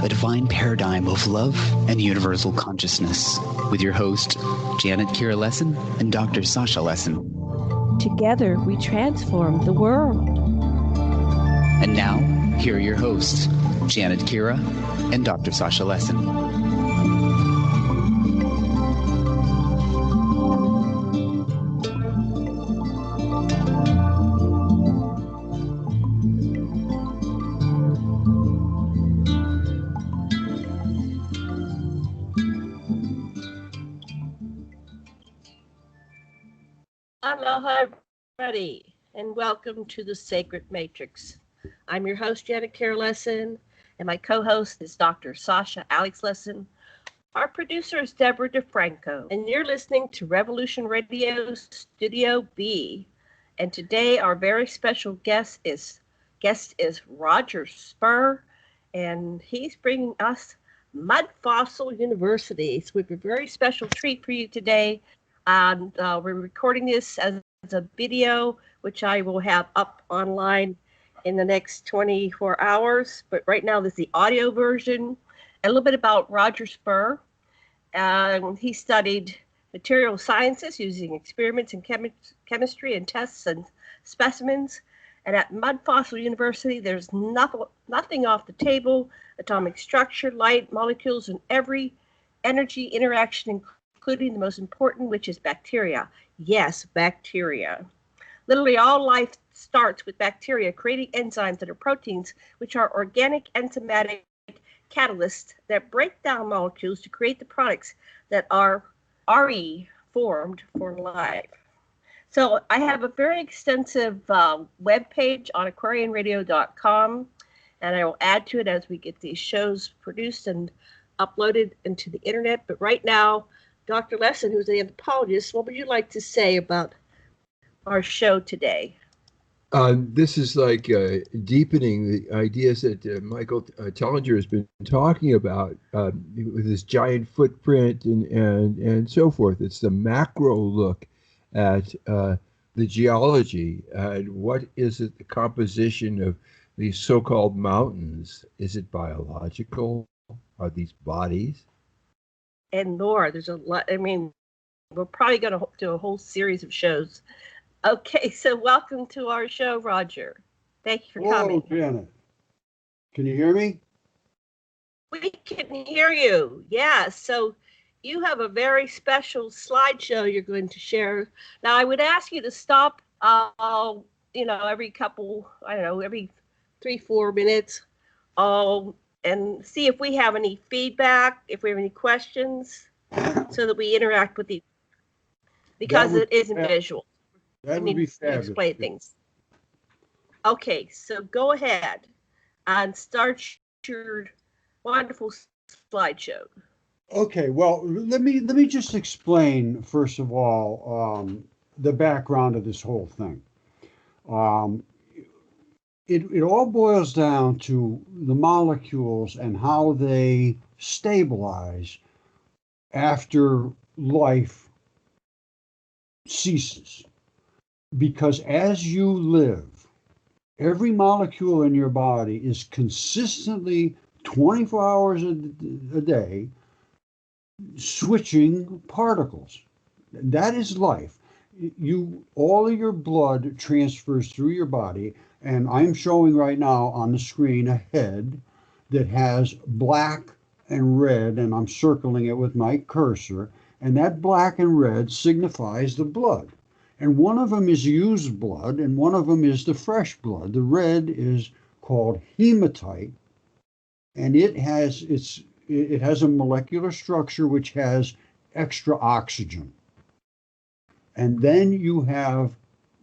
a divine paradigm of love and universal consciousness, with your host, Janet Kira Lessin and Dr. Sasha Lessin. Together, we transform the world. And now, here are your hosts, Janet Kira and Dr. Sasha Lessin. Aloha, everybody, and welcome to the Sacred Matrix. I'm your host, Janet Kira Lessin, and my co-host is Dr. Sasha Alex Lessin. Our producer is Debra DeFranco, and you're listening to Revolution Radio Studio B. And today, our very special guest is Roger Spurr, and he's bringing us Mudfossil University. So we have a very special treat for you today. And we're recording this as a video, which I will have up online in the next 24 hours. But right now, this is the audio version. A little bit about Roger Spurr. He studied material sciences using experiments in chemistry and tests and specimens. And at Mudfossil University, there's nothing off the table. Atomic structure, light, molecules, and every energy interaction, including the most important, which is bacteria. Yes, bacteria. Literally all life starts with bacteria creating enzymes that are proteins, which are organic enzymatic catalysts that break down molecules to create the products that are formed for life. So I have a very extensive web page on aquarianradio.com, and I will add to it as we get these shows produced and uploaded into the internet. But right now, Dr. Lessin, who's an anthropologist, what would you like to say about our show today? This is like deepening the ideas that Michael Tellinger has been talking about with his giant footprint and so forth. It's the macro look at the geology and what is it, the composition of these so-called mountains. Is it biological? Are these bodies? And more. There's a lot. I mean, we're probably going to do a whole series of shows. Okay, so welcome to our show, Roger. Thank you for coming. Hello, Janet. Can you hear me? We can hear you. Yeah. So you have a very special slideshow you're going to share. Now, I would ask you to stop, every couple, every 3-4 minutes. And see if we have any feedback, if we have any questions, so that we interact with you. Because it isn't visual. That would be fabulous. Explain things. Okay, so go ahead and start your wonderful slideshow. Okay, well, let me just explain, first of all, the background of this whole thing. It all boils down to the molecules and how they stabilize after life ceases. Because as you live, every molecule in your body is consistently 24 hours a day switching particles. That is life. All of your blood transfers through your body. And I'm showing right now on the screen a head that has black and red, and I'm circling it with my cursor. And that black and red signifies the blood. And one of them is used blood, and one of them is the fresh blood. The red is called hematite, and it has a molecular structure which has extra oxygen. And then you have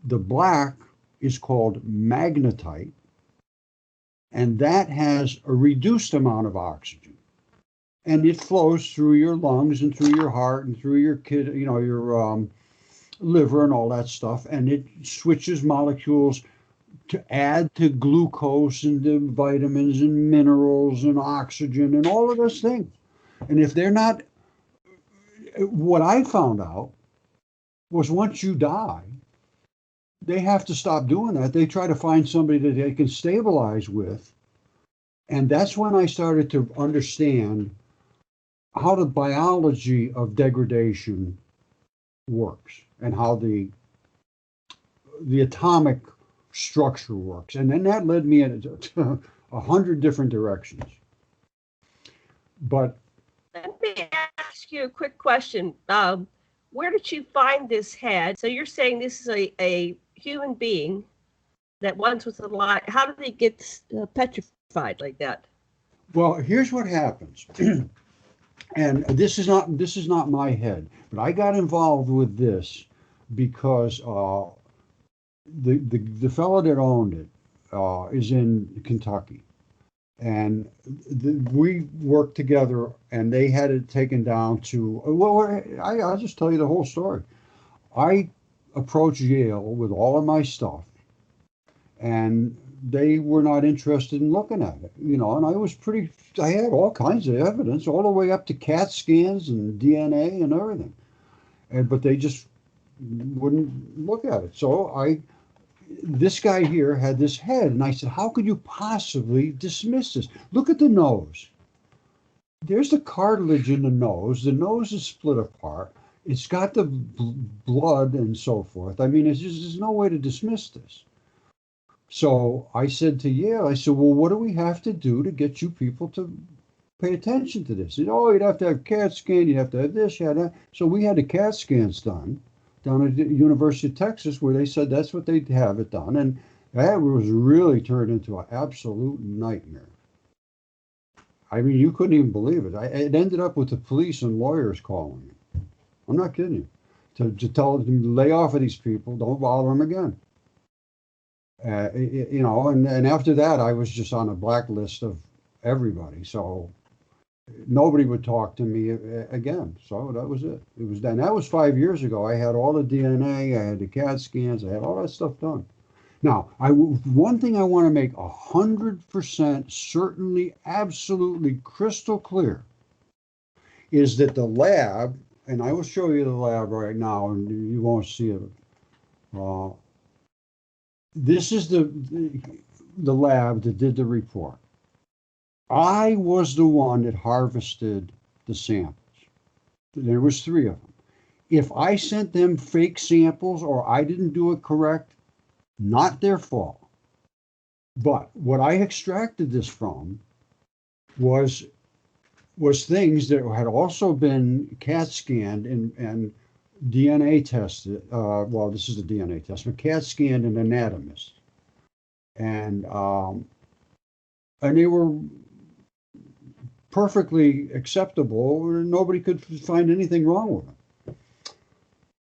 the black is called magnetite, and that has a reduced amount of oxygen, and it flows through your lungs and through your heart and through your your liver and all that stuff, and it switches molecules to add to glucose and to vitamins and minerals and oxygen and all of those things. And if they're not, what I found out was once you die, they have to stop doing that. They try to find somebody that they can stabilize with And that's when I started to understand how the biology of degradation works and how the atomic structure works. And then that led me in 100 different directions. But let me ask you a quick question. Where did you find this head? So you're saying this is a human being that once was alive. How did it get petrified like that? well, here's what happens. And this is not my head, but I got involved with this because the fellow that owned it is in Kentucky, and we worked together, and they had it taken down to. Well, I'll just tell you the whole story. I approached Yale with all of my stuff, and they were not interested in looking at it, and I had all kinds of evidence, all the way up to CAT scans and DNA and everything, but they just wouldn't look at it. So this guy here had this head, and I said, how could you possibly dismiss this? Look at the nose. There's the cartilage in the nose. The nose is split apart. It's got the blood and so forth. I mean, there's no way to dismiss this. So I said to Yale, I said, well, what do we have to do to get you people to pay attention to this? Said, you'd have to have CAT scan, you'd have to have this, you had that. So we had the CAT scans done down at the University of Texas, where they said that's what they'd have it done. And that was really turned into an absolute nightmare. I mean, you couldn't even believe it. It ended up with the police and lawyers calling me. I'm not kidding you. To tell them to lay off of these people, don't bother them again. And after that, I was just on a blacklist of everybody. So nobody would talk to me again. So that was it. It was done. That was 5 years ago. I had all the DNA, I had the CAT scans, I had all that stuff done. Now, one thing I want to make 100% certainly, absolutely crystal clear is that the lab, and I will show you the lab right now, and you won't see it. This is the lab that did the report. I was the one that harvested the samples. There was 3 of them. If I sent them fake samples or I didn't do it correct, not their fault. But what I extracted this from was things that had also been CAT scanned and DNA tested. Well, this is the DNA test, but CAT scanned an anatomist, and they were perfectly acceptable. Nobody could find anything wrong with them.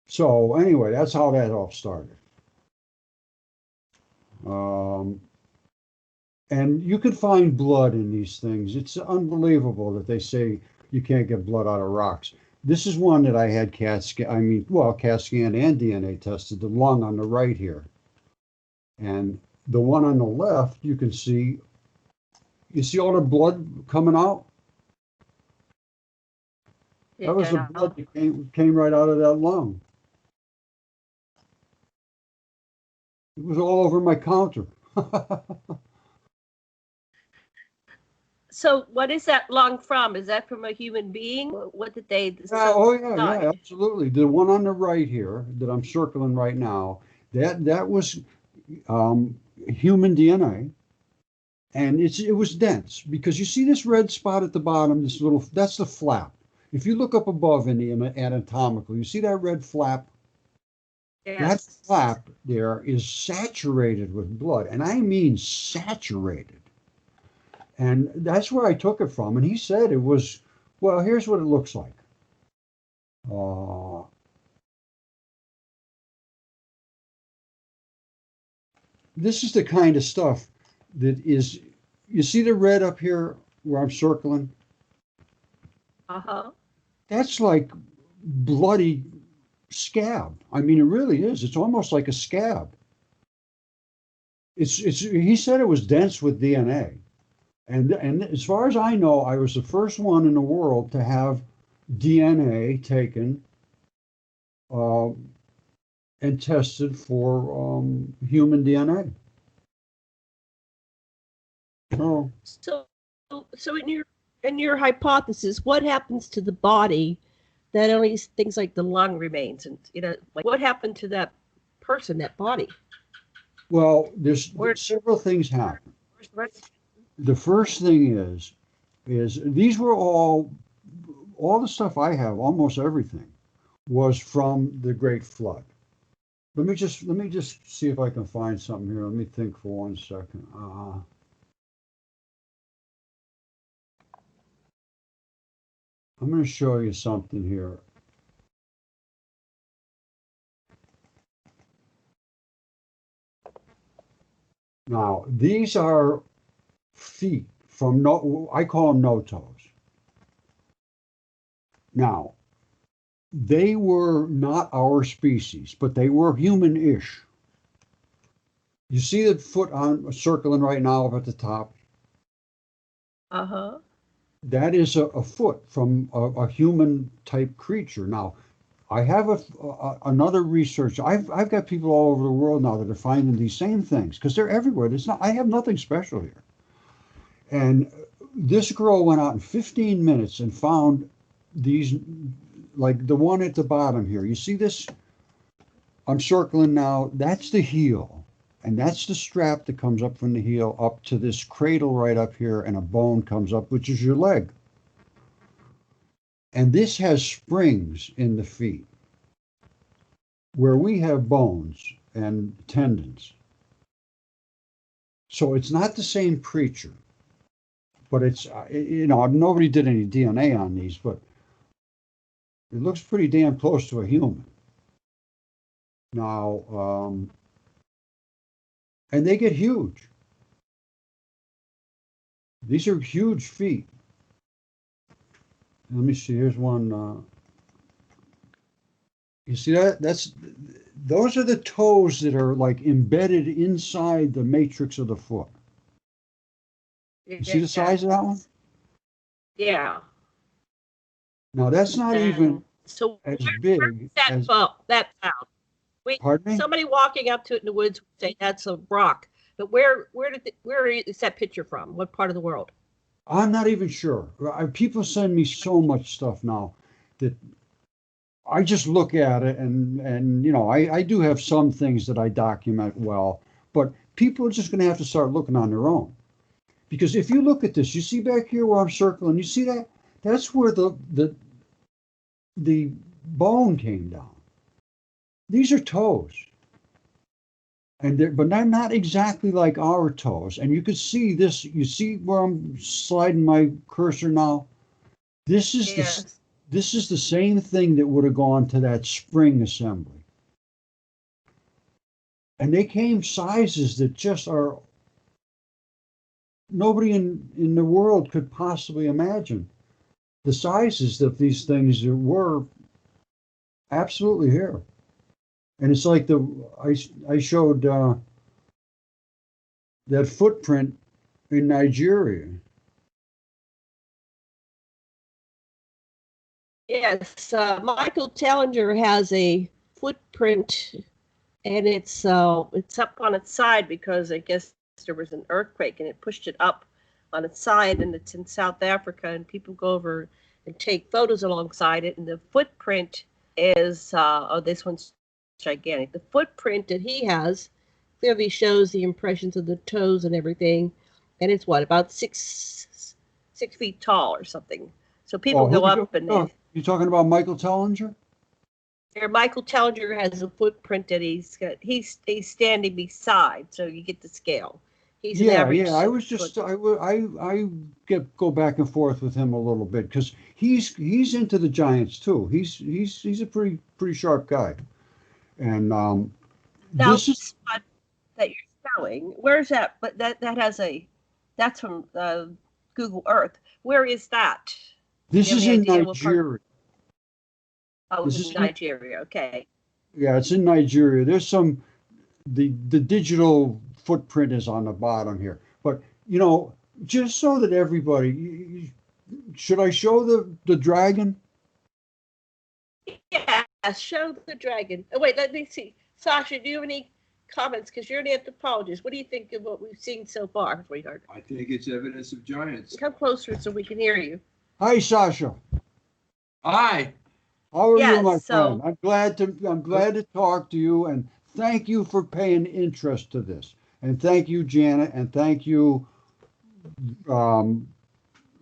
So anyway, that's how that all started. And you can find blood in these things. It's unbelievable that they say you can't get blood out of rocks. This is one that I had CAT scan and DNA tested, the lung on the right here. And the one on the left, you can see, all the blood coming out? That was the blood that came right out of that lung. It was all over my counter. So what is that lung from? Is that from a human being? What did they decide? Yeah, absolutely. The one on the right here that I'm circling right now, that was human DNA, and it was dense, because you see this red spot at the bottom, that's the flap. If you look up above in the anatomically, you see that red flap? Yes. That flap there is saturated with blood, and I mean saturated. And that's where I took it from. And he said it was, well, here's what it looks like. This is the kind of stuff that is, you see the red up here where I'm circling? Uh-huh. That's like bloody scab. I mean, it really is. It's almost like a scab. He said it was dense with DNA. And as far as I know, I was the first one in the world to have DNA taken and tested for human DNA. So so in your hypothesis, what happens to the body that only things like the lung remains, and like what happened to that person, that body? Well, there's several things happen. The first thing is these were all the stuff I have, almost everything, was from the Great Flood. Let me just see if I can find something here. Let me think for 1 second. I'm going to show you something here. Now, these are feet from I call them no toes. Now, they were not our species, but they were human-ish. You see that foot on circling right now up at the top? Uh-huh. That is a foot from a human-type creature. Now, I have another research. I've got people all over the world now that are finding these same things because they're everywhere. I have nothing special here. And this girl went out in 15 minutes and found these, like the one at the bottom here. You see this? I'm circling now. That's the heel. And that's the strap that comes up from the heel up to this cradle right up here, and a bone comes up, which is your leg. And this has springs in the feet, where we have bones and tendons. So it's not the same creature, but it's, nobody did any DNA on these, but it looks pretty damn close to a human. Now, and they get huge. These are huge feet. Let me see, here's one. You see that? Those are the toes that are like embedded inside the matrix of the foot. You see the size of that one? Yeah. Now that's not even as big as that found. Pardon me? Somebody walking up to it in the woods would say that's a rock. But where is that picture from? What part of the world? I'm not even sure. People send me so much stuff now that I just look at it and I do have some things that I document well, but people are just going to have to start looking on their own. Because if you look at this, you see back here where I'm circling, you see that? That's where the bone came down. These are toes. But they're not exactly like our toes. And you can see this, you see where I'm sliding my cursor now? This is the same thing that would have gone to that spring assembly. And they came sizes that just are, nobody in the world could possibly imagine the sizes of these things that were absolutely here. And it's like I showed that footprint in Nigeria. Yes, Michael Tellinger has a footprint, and it's up on its side because I guess there was an earthquake and it pushed it up on its side, and it's in South Africa, and people go over and take photos alongside it, and the footprint is this one's gigantic. The footprint that he has clearly shows the impressions of the toes and everything, and it's about 6 feet tall or something. So people go up and you're talking about Michael Tellinger? Michael Tellinger has a footprint that he's standing beside, so you get the scale. He's an average. I was just I go back and forth with him a little bit because he's into the giants too. He's a pretty sharp guy. And now, this is that you're showing. Where's that? But that's from Google Earth. Where is that? This is in Nigeria. Oh, this is Nigeria. Okay. Yeah, it's in Nigeria. There's the digital footprint is on the bottom here. But just so that everybody, should I show the dragon? Yeah, show the dragon. Oh, wait, let me see. Sasha, do you have any comments, because you're an anthropologist. What do you think of what we've seen so far, sweetheart? I think it's evidence of giants. Come closer so we can hear you. Hi, Sasha. Hi. How are you, Yes, my so- friend? I'm glad to talk to you, and thank you for paying interest to this. And thank you, Janet, and thank you,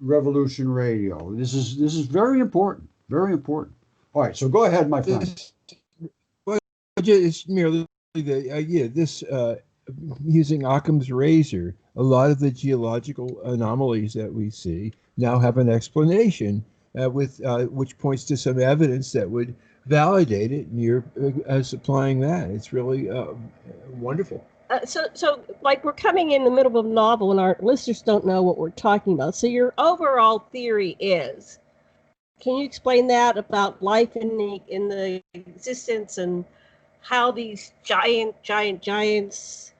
Revolution Radio. This is very important. Very important. All right, so go ahead, my friend. Well, just merely this using Occam's razor, a lot of the geological anomalies that we see now have an explanation with which points to some evidence that would validate it, and you're supplying that. It's really wonderful. So like we're coming in the middle of a novel and our listeners don't know what we're talking about. So your overall theory is, can you explain that about life in the existence and how these giants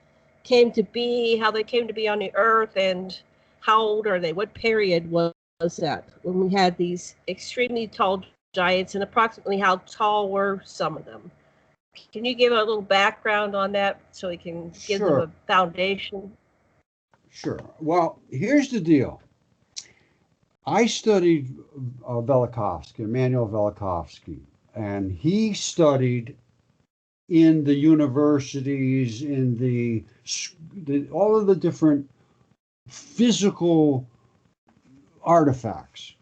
came to be, how they came to be on the earth, and how old are they? What period was that when we had these extremely tall giants, and approximately how tall were some of them? Can you give a little background on that so we can give them a foundation? Sure. Well, here's the deal. I studied Velikovsky, Emanuel Velikovsky, and he studied in the universities, in the all of the different physical artifacts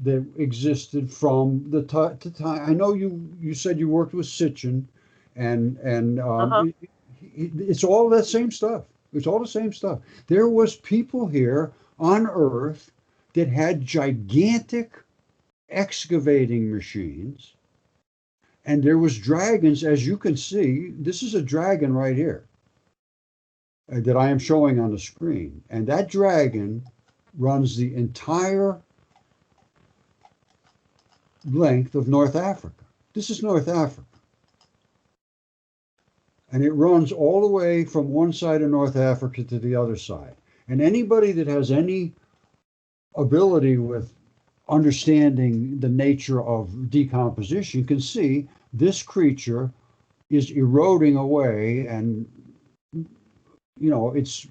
that existed from the time. I know you said you worked with Sitchin, and it's all that same stuff. It's all the same stuff. There was people here on Earth that had gigantic excavating machines, and there was dragons, as you can see. This is a dragon right here that I am showing on the screen, and that dragon runs the entire length of North Africa. This is North Africa. And it runs all the way from one side of North Africa to the other side. And anybody that has any ability with understanding the nature of decomposition can see this creature is eroding away, and it's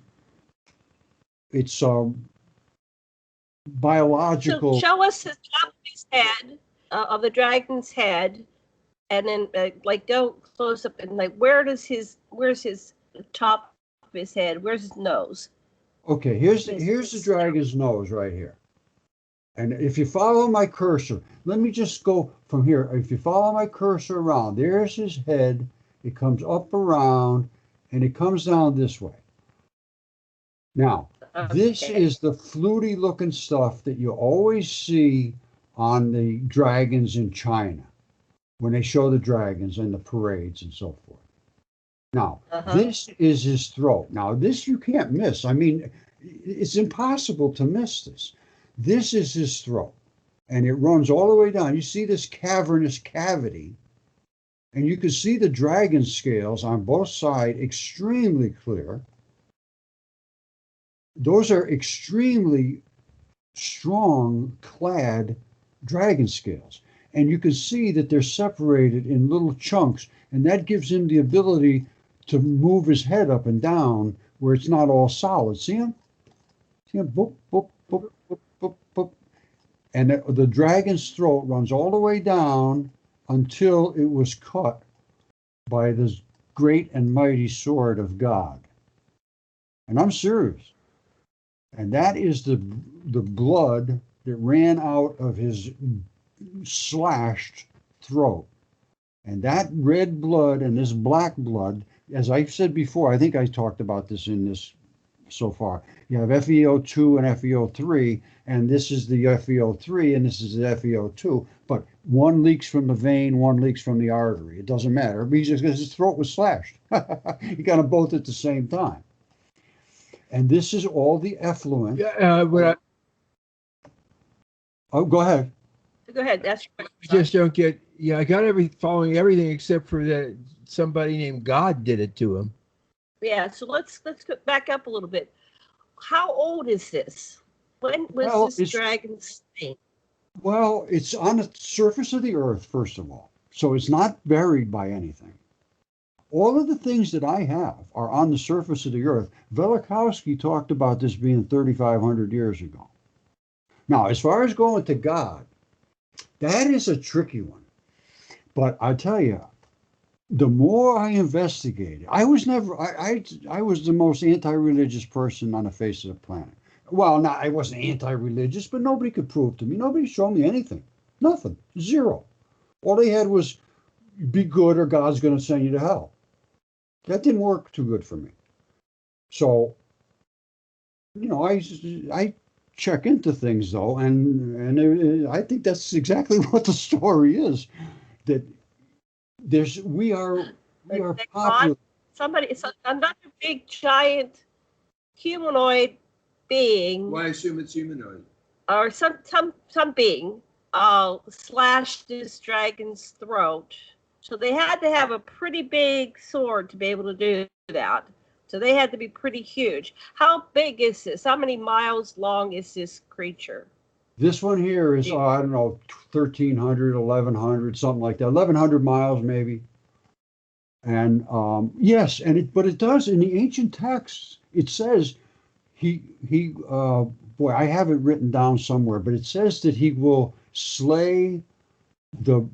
biological. So show us the top of his head, of the dragon's head, and then go close up and where's his top of his head? Where's his nose? Okay, here's the dragon's nose right here. And if you follow my cursor, let me just go from here. If you follow my cursor around, there's his head. It comes up around, and it comes down this way. Now, this is the fluty looking stuff that you always see on the dragons in China when they show the dragons and the parades and so forth. Now, this is his throat. Now, this you can't miss. I mean, it's impossible to miss this. This is his throat, and it runs all the way down. You see this cavernous cavity, and you can see the dragon scales on both sides extremely clear. Those are extremely strong clad dragon scales. And you can see that they're separated in little chunks, and that gives him the ability to move his head up and down where it's not all solid. See him? See him? Boop, boop, boop, boop, boop, boop. And the dragon's throat runs all the way down until it was cut by this great and mighty sword of God. And I'm serious. And that is the blood that ran out of his slashed throat. And that red blood and this black blood, as I said before, I think I talked about this in this so far. You have FeO2 and FeO3, and this is the FeO3 and this is the FeO2, but one leaks from the vein, one leaks from the artery. It doesn't matter because his throat was slashed. He got them both at the same time. And this is all the effluent. Oh, go ahead. Go ahead. That's I just don't get. Yeah, I got following everything except for that somebody named God did it to him. Yeah. So let's go back up a little bit. How old is this? When was this dragon's thing? Well, it's on the surface of the earth, first of all, so it's not buried by anything. all of the things that I have are on the surface of the earth. Velikovsky talked about this being 3,500 years ago. Now, as far as going to God, that is a tricky one. But I tell you, the more I investigated, I was the most anti-religious person on the face of the planet. Well, not, I wasn't anti-religious, but nobody could prove to me. Nobody showed me anything. Nothing. Zero. All they had was be good or God's going to send you to hell. That didn't work too good for me. So, I check into things though, and I think that's exactly what the story is. That we are popular. Another big giant humanoid being. Well, I assume it's humanoid. Or some being slashed this dragon's throat. So they had to have a pretty big sword to be able to do that. So they had to be pretty huge. How big is this? How many miles long is this creature? This one here is, I don't know, 1,300, 1,100, something like that. 1,100 miles maybe. And yes, but it does, in the ancient texts, it says boy, I have it written down somewhere, but it says that he will slay the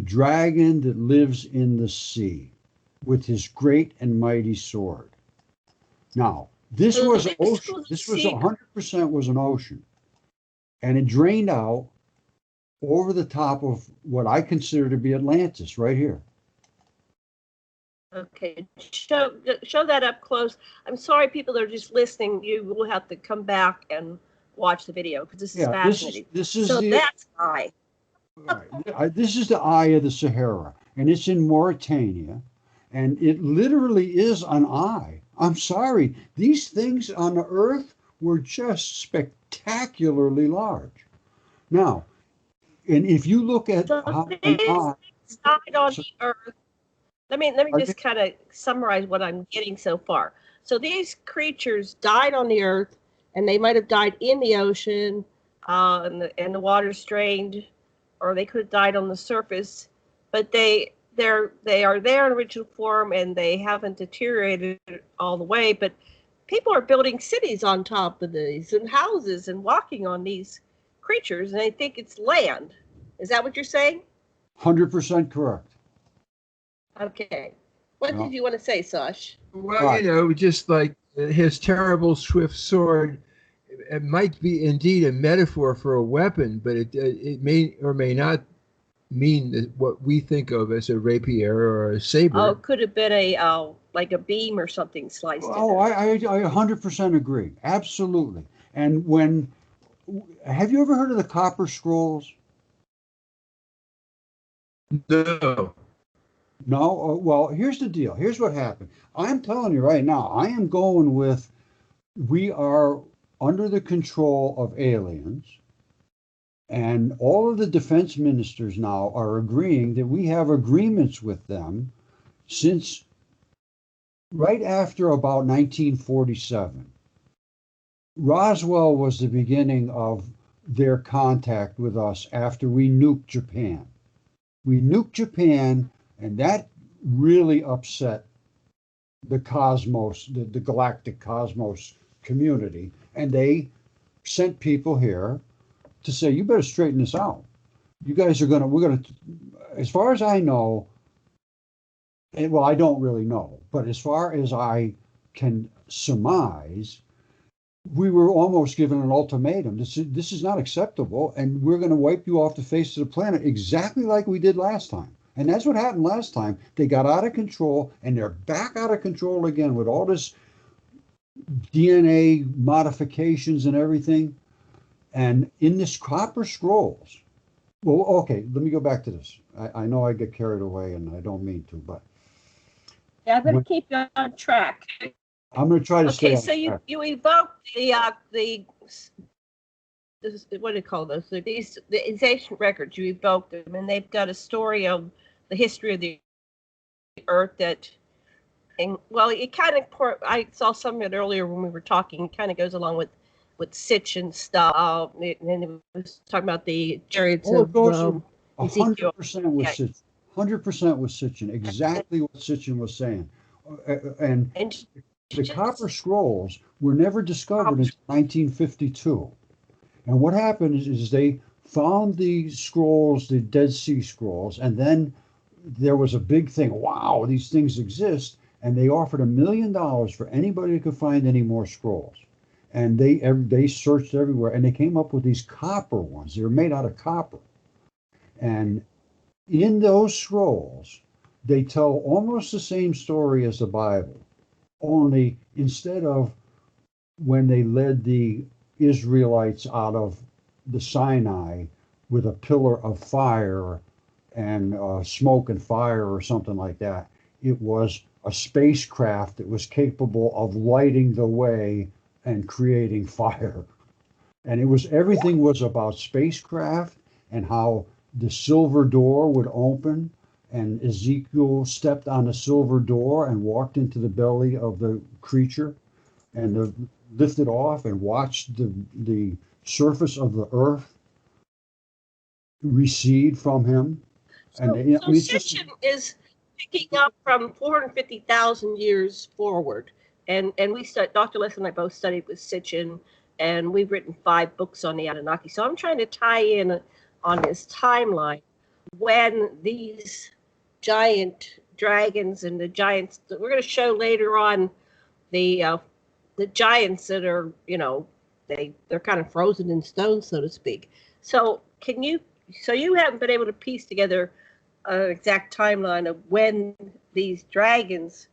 dragon that lives in the sea with his great and mighty sword. Now, this was an ocean. This was 100% was an ocean. And it drained out over the top of what I consider to be Atlantis right here. Okay, show that up close. I'm sorry, people that are just listening, you will have to come back and watch the video because this is fascinating. This is that's eye. This is the eye of the Sahara, and it's in Mauritania, and it literally is an eye. I'm sorry, these things on the Earth were just spectacularly large. Now, and if you look at how an eye died on the Earth. Let me just kind of summarize what I'm getting so far. So these creatures died on the Earth, and they might have died in the ocean, and the water strained, or they could have died on the surface. But they are there in original form, and they haven't deteriorated all the way. But people are building cities on top of these, and houses, and walking on these creatures, and they think it's land. Is that what you're saying? 100% correct. Okay. What did you want to say, Sash? Well, just like his terrible swift sword, it might be indeed a metaphor for a weapon, but it may or may not mean what we think of as a rapier or a saber. Oh, it could have been like a beam or something sliced. Oh, I 100% agree. Absolutely. And have you ever heard of the Copper Scrolls? No. No? Well, here's the deal. Here's what happened. I'm telling you right now, I am going with we are under the control of aliens, and all of the defense ministers now are agreeing that we have agreements with them since right after about 1947. Roswell was the beginning of their contact with us after we nuked Japan. We nuked Japan, and that really upset the cosmos, the galactic cosmos community. And they sent people here to say, you better straighten this out. You guys we're going to, as far as I know, and well, I don't really know, but as far as I can surmise, we were almost given an ultimatum. This is not acceptable, and we're going to wipe you off the face of the planet exactly like we did last time. And that's what happened last time. They got out of control, and they're back out of control again with all this DNA modifications and everything. And in this Copper Scrolls, well, okay, let me go back to this. I know I get carried away, and I don't mean to, but yeah, I'm going to keep you on track. I'm going to try to stay. Okay, so you evoked the what do you call those? These ancient records. You evoked them, and they've got a story of the history of the Earth that, and well, it kind of. I saw some of it earlier when we were talking. It kind of goes along with Sitch and stuff. And it was talking about the chariots of 100% with Sitch. 100% was Sitchin, exactly what Sitchin was saying. And And the copper scrolls were never discovered until 1952. And what happened is they found the scrolls, the Dead Sea Scrolls, and then there was a big thing. Wow, these things exist. And they offered $1 million for anybody who could find any more scrolls. And they searched everywhere, and they came up with these copper ones. They were made out of copper. And in those scrolls, they tell almost the same story as the Bible, only instead of when they led the Israelites out of the Sinai with a pillar of fire and smoke and fire or something like that, it was a spacecraft that was capable of lighting the way and creating fire. And everything was about spacecraft and how the silver door would open, and Ezekiel stepped on the silver door and walked into the belly of the creature and lifted off and watched the surface of the earth recede from him. so Sitchin is picking up from 450,000 years forward. And Dr. Lessin and I both studied with Sitchin, and we've written 5 books on the Anunnaki. So I'm trying to tie in on this timeline when these giant dragons and the giants that we're going to show later on, the giants that are, they're kind of frozen in stone, so to speak. So you haven't been able to piece together an exact timeline of when these dragons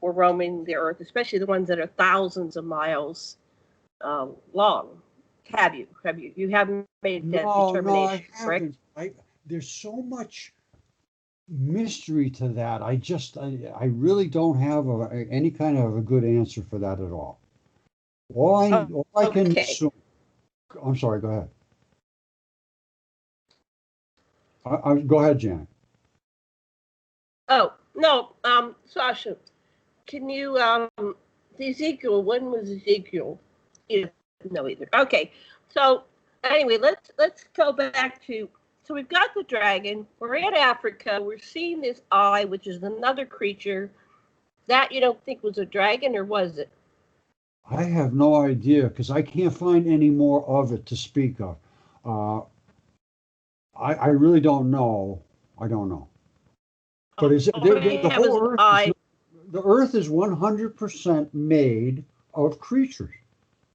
were roaming the earth, especially the ones that are thousands of miles long. Have you? You haven't made that determination, correct? There's so much mystery to that. I really don't have any kind of a good answer for that at all. All I can assume. I'm sorry. Go ahead. Go ahead, Janet. Oh no, Sasha, can you Ezekiel? When was Ezekiel? You don't know either. Okay, so anyway, let's go back to. So we've got the dragon. We're in Africa. We're seeing this eye, which is another creature that you don't think was a dragon, or was it? I have no idea because I can't find any more of it to speak of. I really don't know. I don't know. But the whole Earth? The Earth is 100% made of creatures.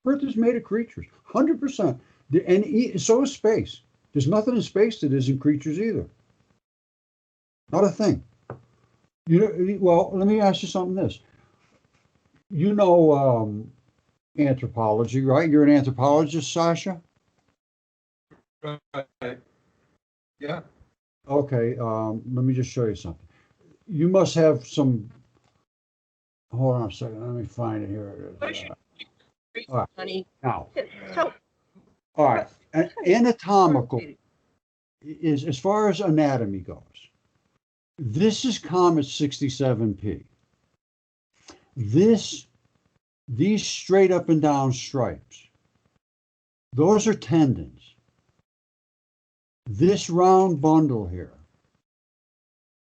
Earth is made of creatures, 100%. And so is space. There's nothing in space that isn't creatures either. Not a thing. Well, let me ask you something. Anthropology, right? You're an anthropologist, Sasha? Right. Yeah. Okay. Let me just show you something. You must have some. Hold on a second. Let me find it here. All right. Now. All right. Anatomical is as far as anatomy goes. This is Comet 67P. These straight up and down stripes, those are tendons. This round bundle here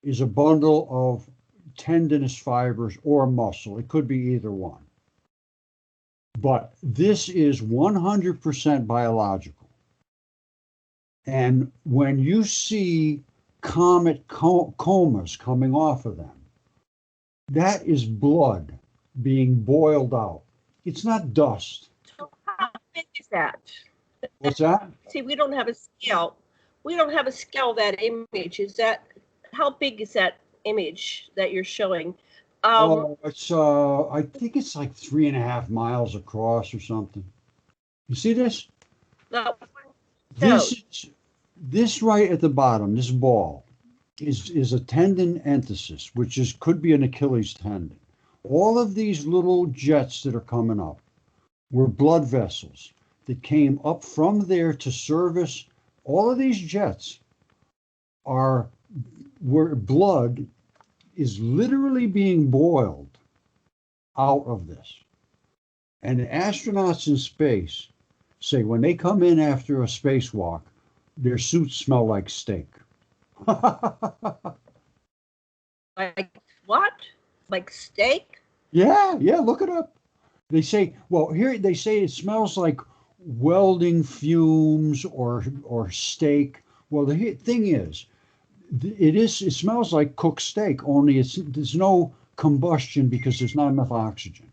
is a bundle of tendinous fibers or muscle. It could be either one. But this is 100% biological. And when you see comet comas coming off of them, that is blood being boiled out. It's not dust. So how big is that? What's that? See, we don't have a scale. We don't have a scale of that image. How big is that image that you're showing? It's I think it's like 3.5 miles across or something. You see this? No. This right at the bottom, this ball, is a tendon enthesis, which could be an Achilles tendon. All of these little jets that are coming up were blood vessels that came up from there to service. All of these jets are where blood is literally being boiled out of this. And the astronauts in space say when they come in after a spacewalk, their suits smell like steak. Like what? Like steak? Yeah, look it up. They say, well, here they say it smells like welding fumes or steak. Well, the thing is, it smells like cooked steak, only there's no combustion because there's not enough oxygen.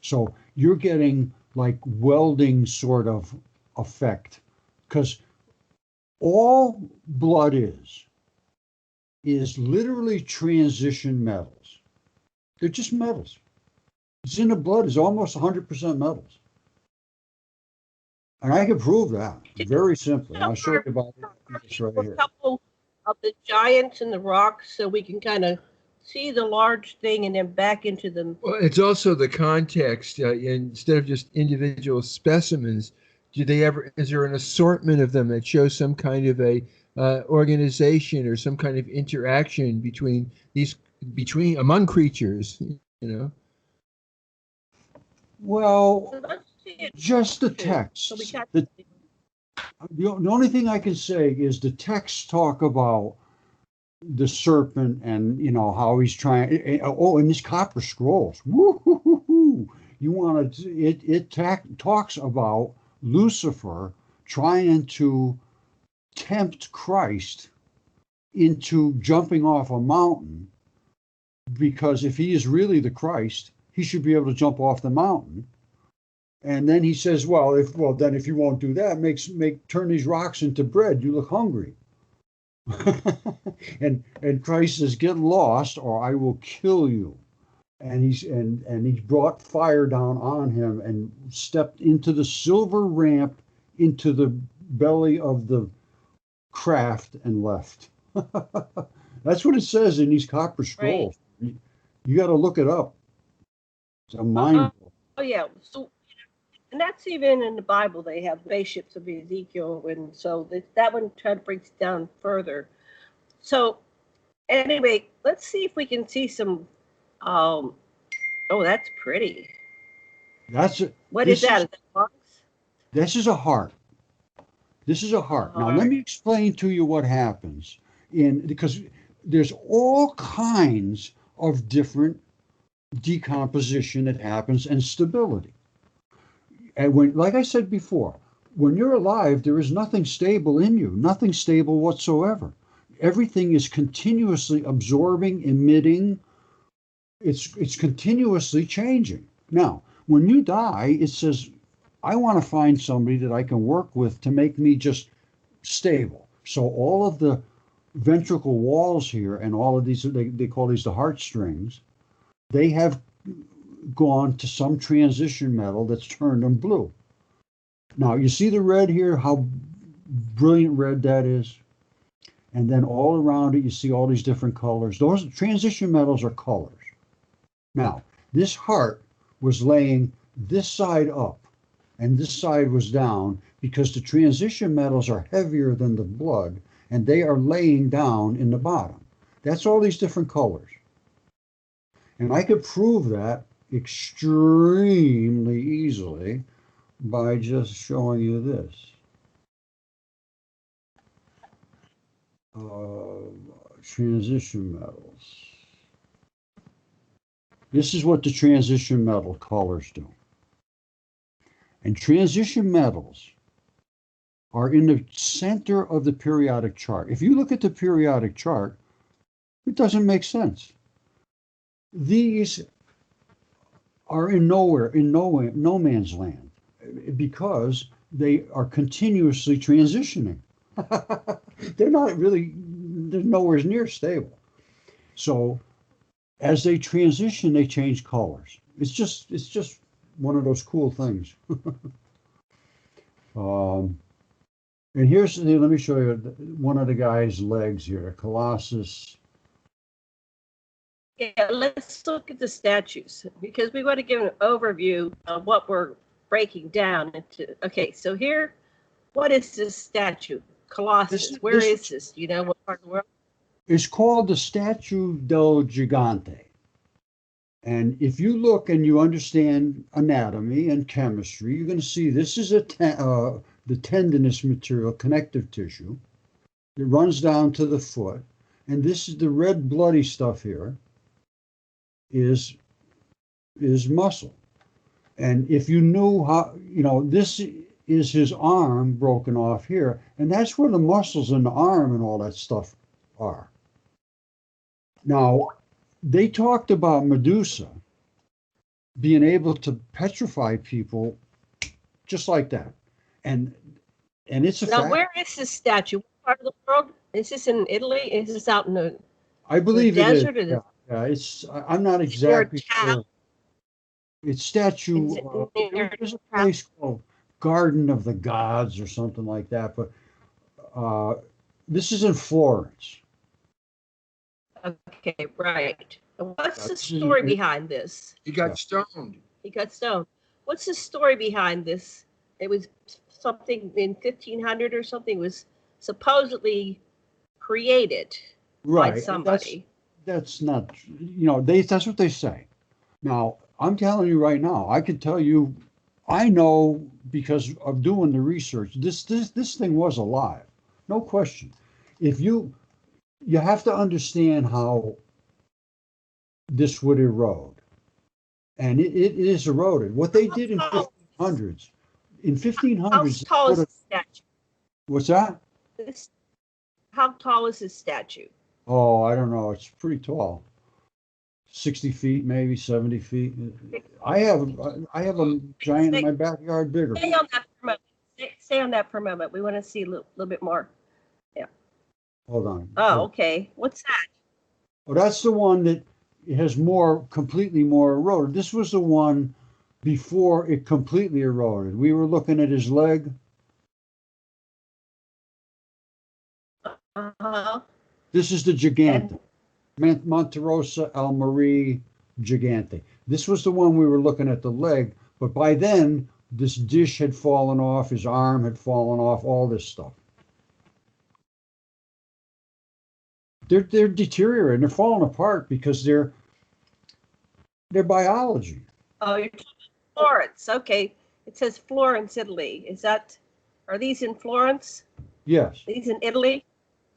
So you're getting like welding sort of effect, because all blood is literally transition metals. They're just metals. It's in the blood is almost 100% metals. And I can prove that very simply. I'll show you about this right here. A couple of the giants and the rocks so we can kind of see the large thing and then back into them. Well, it's also the context. Instead of just individual specimens, is there an assortment of them that shows some kind of a organization or some kind of interaction among creatures, Well, So just the text. So The only thing I can say is the texts talk about the serpent and how he's trying. And these copper scrolls. Woo-hoo-hoo-hoo. You want to? It talks about Lucifer trying to tempt Christ into jumping off a mountain, because if he is really the Christ, he should be able to jump off the mountain. And then he says, then if you won't do that, turn these rocks into bread. You look hungry. and Christ says, get lost or I will kill you. And he brought fire down on him and stepped into the silver ramp into the belly of the craft and left. That's what it says in these copper scrolls. Right. You got to look it up. It's a mind. Oh yeah. So, and that's even in the Bible. They have spaceships of Ezekiel, and so that one kind of breaks down further. So, anyway, let's see if we can see some. Oh, that's pretty. That's it. What is that? Is that lungs? This is a heart. This is a heart. Now, let me explain to you what happens because there's all kinds of different decomposition that happens and stability. And like I said before, when you're alive, there is nothing stable in you, nothing stable whatsoever. Everything is continuously absorbing, emitting. It's continuously changing. Now, when you die, it says, I want to find somebody that I can work with to make me just stable. So all of the ventricle walls here and all of these, they call these the heartstrings, they have gone to some transition metal that's turned them blue. Now, you see the red here, how brilliant red that is? And then all around it, you see all these different colors. Those transition metals are colors. Now, this heart was laying this side up and this side was down because the transition metals are heavier than the blood and they are laying down in the bottom. That's all these different colors. And I could prove that extremely easily by just showing you this. Transition metals. This is what the transition metal colors do. And transition metals are in the center of the periodic chart. If you look at the periodic chart, it doesn't make sense. These are in no man's land, because they are continuously transitioning. They're nowhere near stable. So as they transition, they change colors. It's just one of those cool things. And let me show you one of the guy's legs here, Colossus. Yeah, let's look at the statues because we want to give an overview of what we're breaking down into. Okay, so here, what is this statue? Colossus. Where is this? Do you know what part of the world? It's called the Statue del Gigante. And if you look and you understand anatomy and chemistry, you're going to see this is the tendinous material, connective tissue. It runs down to the foot. And this is the red bloody stuff here. is muscle. And if you knew how, this is his arm broken off here, and that's where the muscles in the arm and all that stuff are. Now, they talked about Medusa being able to petrify people just like that. And it's a Now, fact. where is this statue? What part of the world? Is this in Italy? Is this out in the I believe it is. desert? I'm not exactly sure. It's statue. Is it near There's a place called Garden of the Gods or something like that. But this is in Florence. Okay, right. And what's the story behind this? He got stoned. He got stoned. What's the story behind this? It was something in 1500 or something. Was supposedly created by somebody. That's not. That's what they say. Now, I'm telling you right now, I can tell you, I know because of doing the research, this thing was alive. No question. If you have to understand how this would erode. And it is eroded. What they did in 1500s. In 1500s. How tall is the statue? What's that? How tall is this statue? Oh, I don't know. It's pretty tall. 60 feet, maybe 70 feet. I have a giant in my backyard bigger. Stay on that for a moment. Stay on that for a moment. We want to see a little bit more. Yeah. Hold on. Oh, okay. What's that? Oh, that's the one that has completely more eroded. This was the one before it completely eroded. We were looking at his leg. Uh-huh. This is the Gigante. Monterosa El Marie Gigante. This was the one we were looking at the leg, but by then this dish had fallen off, his arm had fallen off, all this stuff. They're deteriorating, they're falling apart because they're biology. Oh, you're talking about Florence. Okay. It says Florence, Italy. Are these in Florence? Yes. These in Italy?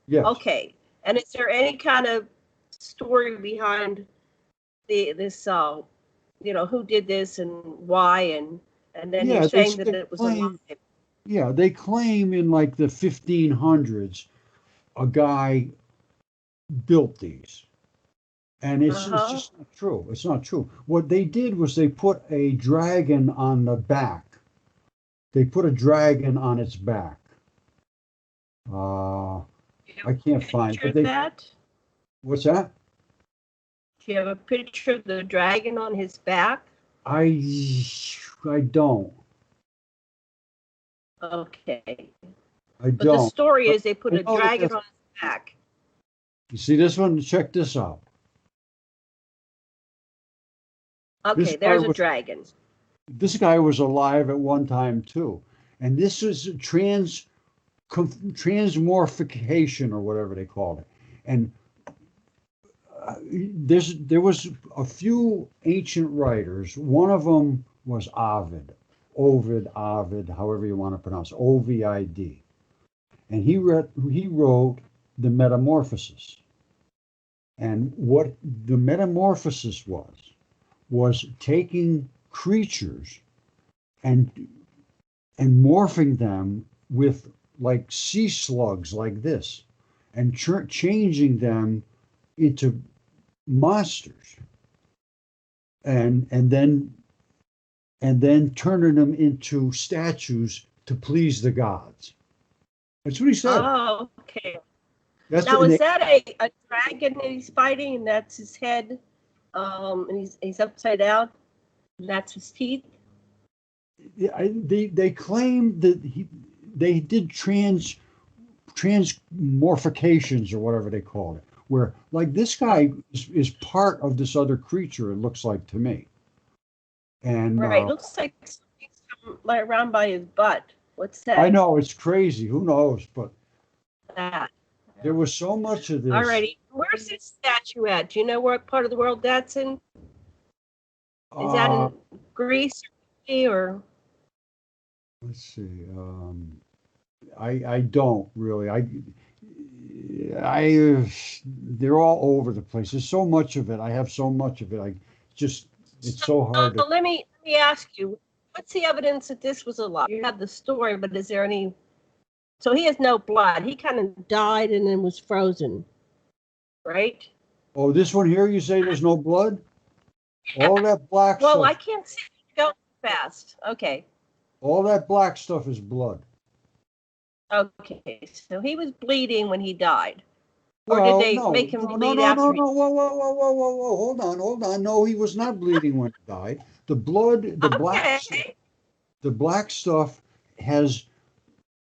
Yes. Okay. And is there any kind of story behind this who did this and why and then you're saying that it was alive? Yeah, they claim in like the 1500s a guy built these, and it's just not true. It's not true. What they did was they put a dragon on the back. They put a dragon on its back. I can't find that. What's that? Do you have a picture of the dragon on his back? I don't. Okay. I don't. But the story is they put a dragon on his back. You see this one? Check this out. Okay, there's a dragon. This guy was alive at one time too. And this is transmorphication or whatever they called it. And there was a few ancient writers. One of them was Ovid, however you want to pronounce it, Ovid. And he wrote the Metamorphosis. And what the Metamorphosis was taking creatures and morphing them with like sea slugs like this and changing them into monsters and then turning them into statues to please the gods. That's what he said. Oh, okay. Is that a dragon that he's fighting and that's his head and he's upside down and that's his teeth? They claim that they did transmorphications or whatever they call it, where like this guy is part of this other creature, it looks like to me. And right, looks like something's like around by his butt. What's that? I know, it's crazy. Who knows? But that. There was so much of this. Alrighty, where's this statue at? Do you know what part of the world that's in? Is that in Greece or? Let's see. I don't really. they're all over the place. There's so much of it. I have so much of it. It's so hard to. Let me ask you, what's the evidence that this was alive? You have the story, but is there any? So he has no blood. He kind of died and then was frozen, right? Oh, this one here, you say there's no blood? All that black Well, stuff. I can't see it go fast. Okay. All that black stuff is blood. Okay. So he was bleeding when he died. Or Well, did they no, make him no, bleed no, after no, he no, whoa, hold on. No, he was not bleeding when he died. The blood, Okay. the black stuff has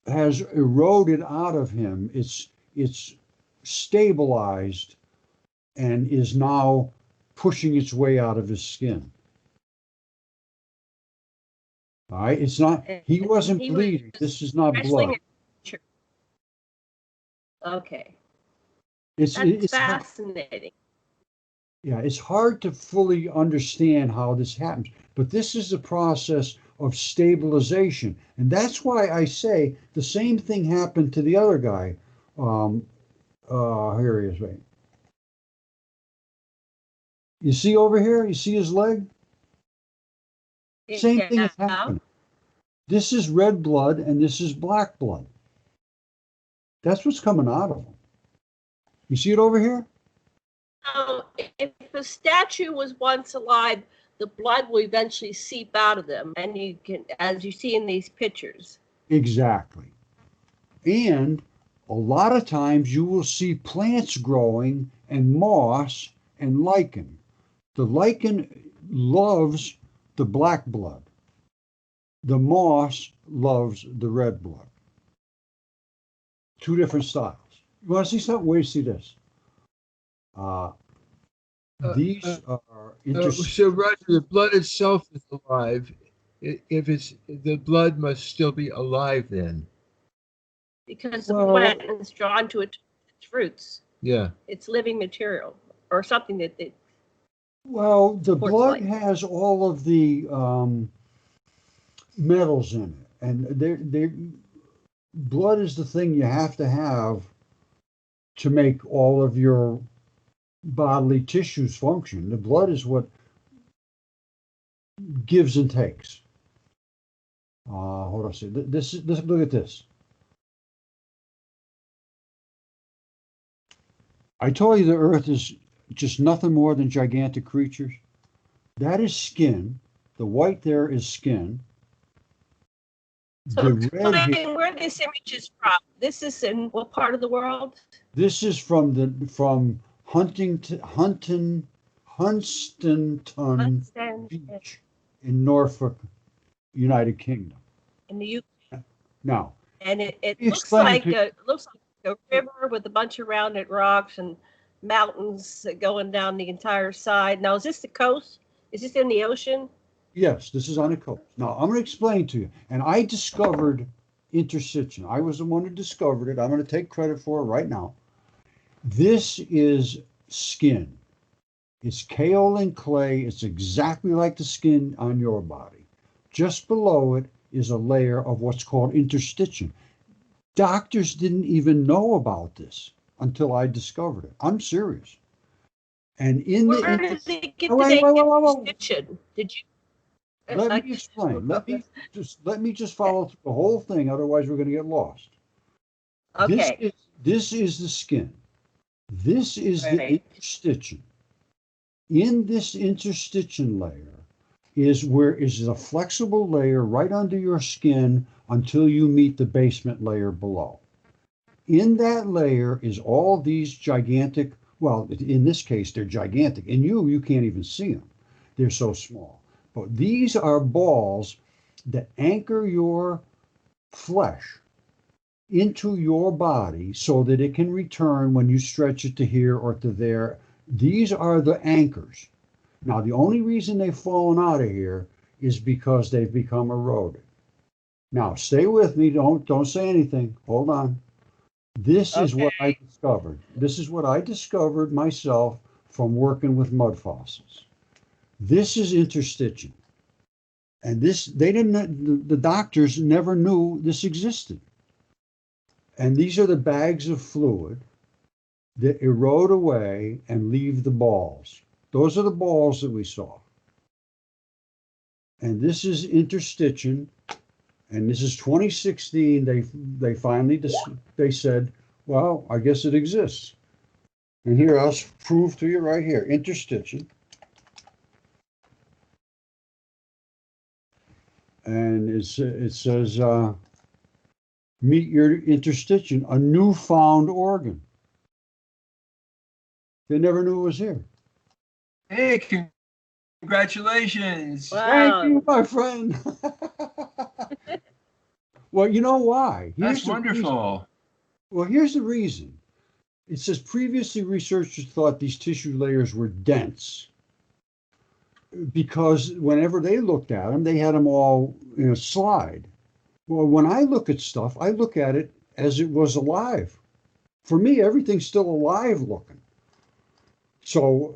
eroded out of him. It's stabilized and is now pushing its way out of his skin. All right, it's not. He wasn't bleeding. This is not blood. Okay. It's fascinating. Yeah, it's hard to fully understand how this happens, but this is a process of stabilization. And that's why I say the same thing happened to the other guy. Here he is, wait. You see over here? You see his leg? Same thing has happened. This is red blood and this is black blood. That's what's coming out of him. You see it over here? If the statue was once alive, the blood will eventually seep out of them, and you can, as you see in these pictures. Exactly. And a lot of times you will see plants growing and moss and lichen. The lichen loves the black blood. The moss loves the red blood. Two different styles. You want to see something? Wait, see this. These are so Roger, the blood itself is alive. If it's the blood must still be alive then. Because the plant is drawn to its roots. Yeah. It's living material or something that it. Well, the blood has all of the metals in it, and blood is the thing you have to make all of your bodily tissues function. The blood is what gives and takes. Hold on a second. This look at this. I told you the Earth is just nothing more than gigantic creatures. That is skin. The white there is skin. So explain where this image is from. This is in what part of the world? This is from Huntington Beach in Norfolk, United Kingdom. In the UK. Now, and it looks like a river with a bunch of rounded rocks and mountains going down the entire side. Now, is this the coast? Is this in the ocean? Yes, this is on the coast. Now, I'm going to explain to you. And I discovered interstitium. I was the one who discovered it. I'm going to take credit for it right now. This is skin. It's kaolin clay. It's exactly like the skin on your body. Just below it is a layer of what's called interstitium. Doctors didn't even know about this until I discovered it. I'm serious. And where did they get interstitium? Did you? Let me explain. Let me just follow through the whole thing. Otherwise, we're going to get lost. Okay. This is the skin. This is the interstitium. In this interstitium layer is a flexible layer right under your skin until you meet the basement layer below. In that layer is all these gigantic, well, in this case, they're gigantic. And you can't even see them. They're so small. But these are balls that anchor your flesh into your body so that it can return when you stretch it to here or to there. These are the anchors. Now, the only reason they've fallen out of here is because they've become eroded. Now, stay with me. Don't say anything. Hold on. This is what I discovered. This is what I discovered myself from working with Mudfossils. This is interstitium. And the doctors never knew this existed. And these are the bags of fluid that erode away and leave the balls. Those are the balls that we saw. And this is interstitium, and this is 2016. They finally they said, well, I guess it exists. And here, I'll prove to you right here, interstitium. And it says, meet your interstitium, a newfound organ. They never knew it was here. Hey, congratulations. Wow. Thank you, my friend. Well, you know why? That's wonderful. Well, here's the reason. It says previously researchers thought these tissue layers were dense because whenever they looked at them, they had them all in a slide. Well, when I look at stuff, I look at it as it was alive. For me, everything's still alive looking. So,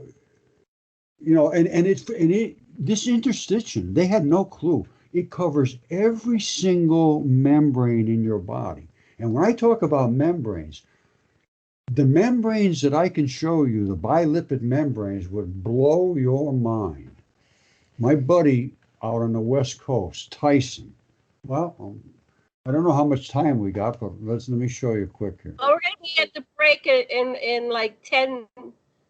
you know, this interstitium, they had no clue. It covers every single membrane in your body. And when I talk about membranes, the membranes that I can show you, the bilipid membranes, would blow your mind. My buddy out on the West Coast, Tyson, well, I don't know how much time we got, but let me show you quick here. Well, we're going to be at the break in like 10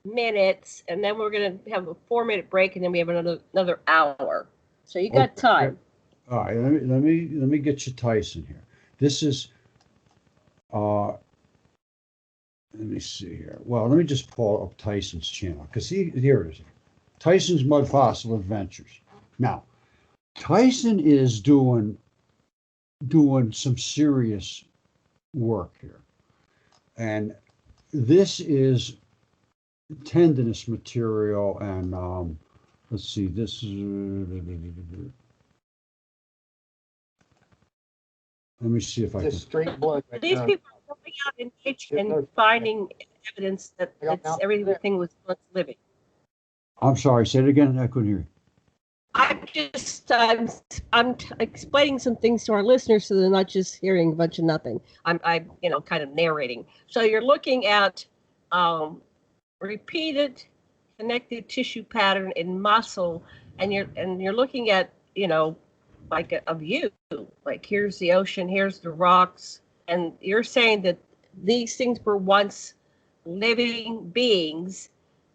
minutes, and then we're going to have a 4-minute break, and then we have another hour. So you got time. All right, let me get you Tyson here. This is let me see here. Well, let me just pull up Tyson's channel because here it is. Tyson's Mudfossil Adventures. Now, Tyson is doing some serious work here, and this is tendinous material. And let's see, this is. Let me see if I can. Straight blood. Right These there. people are going out in nature and finding evidence that everything was once living. I'm sorry, say it again. I couldn't hear you. I'm explaining some things to our listeners so they're not just hearing a bunch of nothing. I'm kind of narrating. So you're looking at repeated connective tissue pattern in muscle, and you're looking at like a view. Like here's the ocean, here's the rocks, and you're saying that these things were once living beings,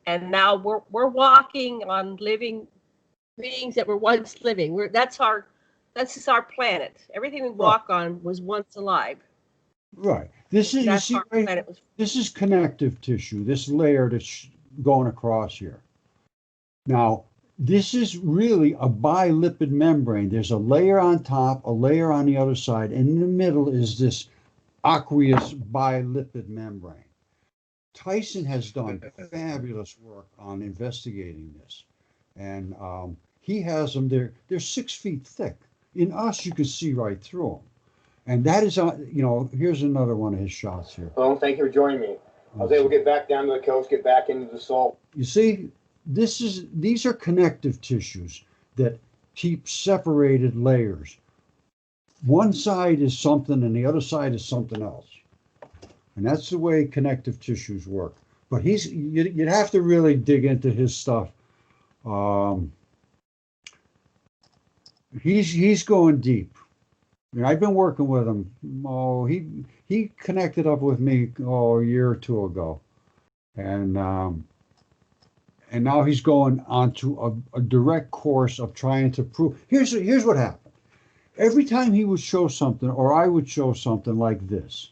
and now we're walking on living beings that were once living. That's just our planet. Everything we walk on was once alive. Right. This is, you see, right, this is connective tissue, this layer that's going across here. Now, this is really a bilipid membrane. There's a layer on top, a layer on the other side, and in the middle is this aqueous bilipid membrane. Tyson has done fabulous work on investigating this. And he has them, they're 6 feet thick. In us, you can see right through them. And that is, here's another one of his shots here. Hello, thank you for joining me. I was able to get back down to the coast, get back into the salt. You see, these are connective tissues that keep separated layers. One side is something and the other side is something else. And that's the way connective tissues work. But you'd have to really dig into his stuff. He's going deep. I mean, I've been working with him. Oh, he connected up with me a year or two ago, and now he's going onto a direct course of trying to prove. Here's what happened. Every time he would show something, or I would show something like this,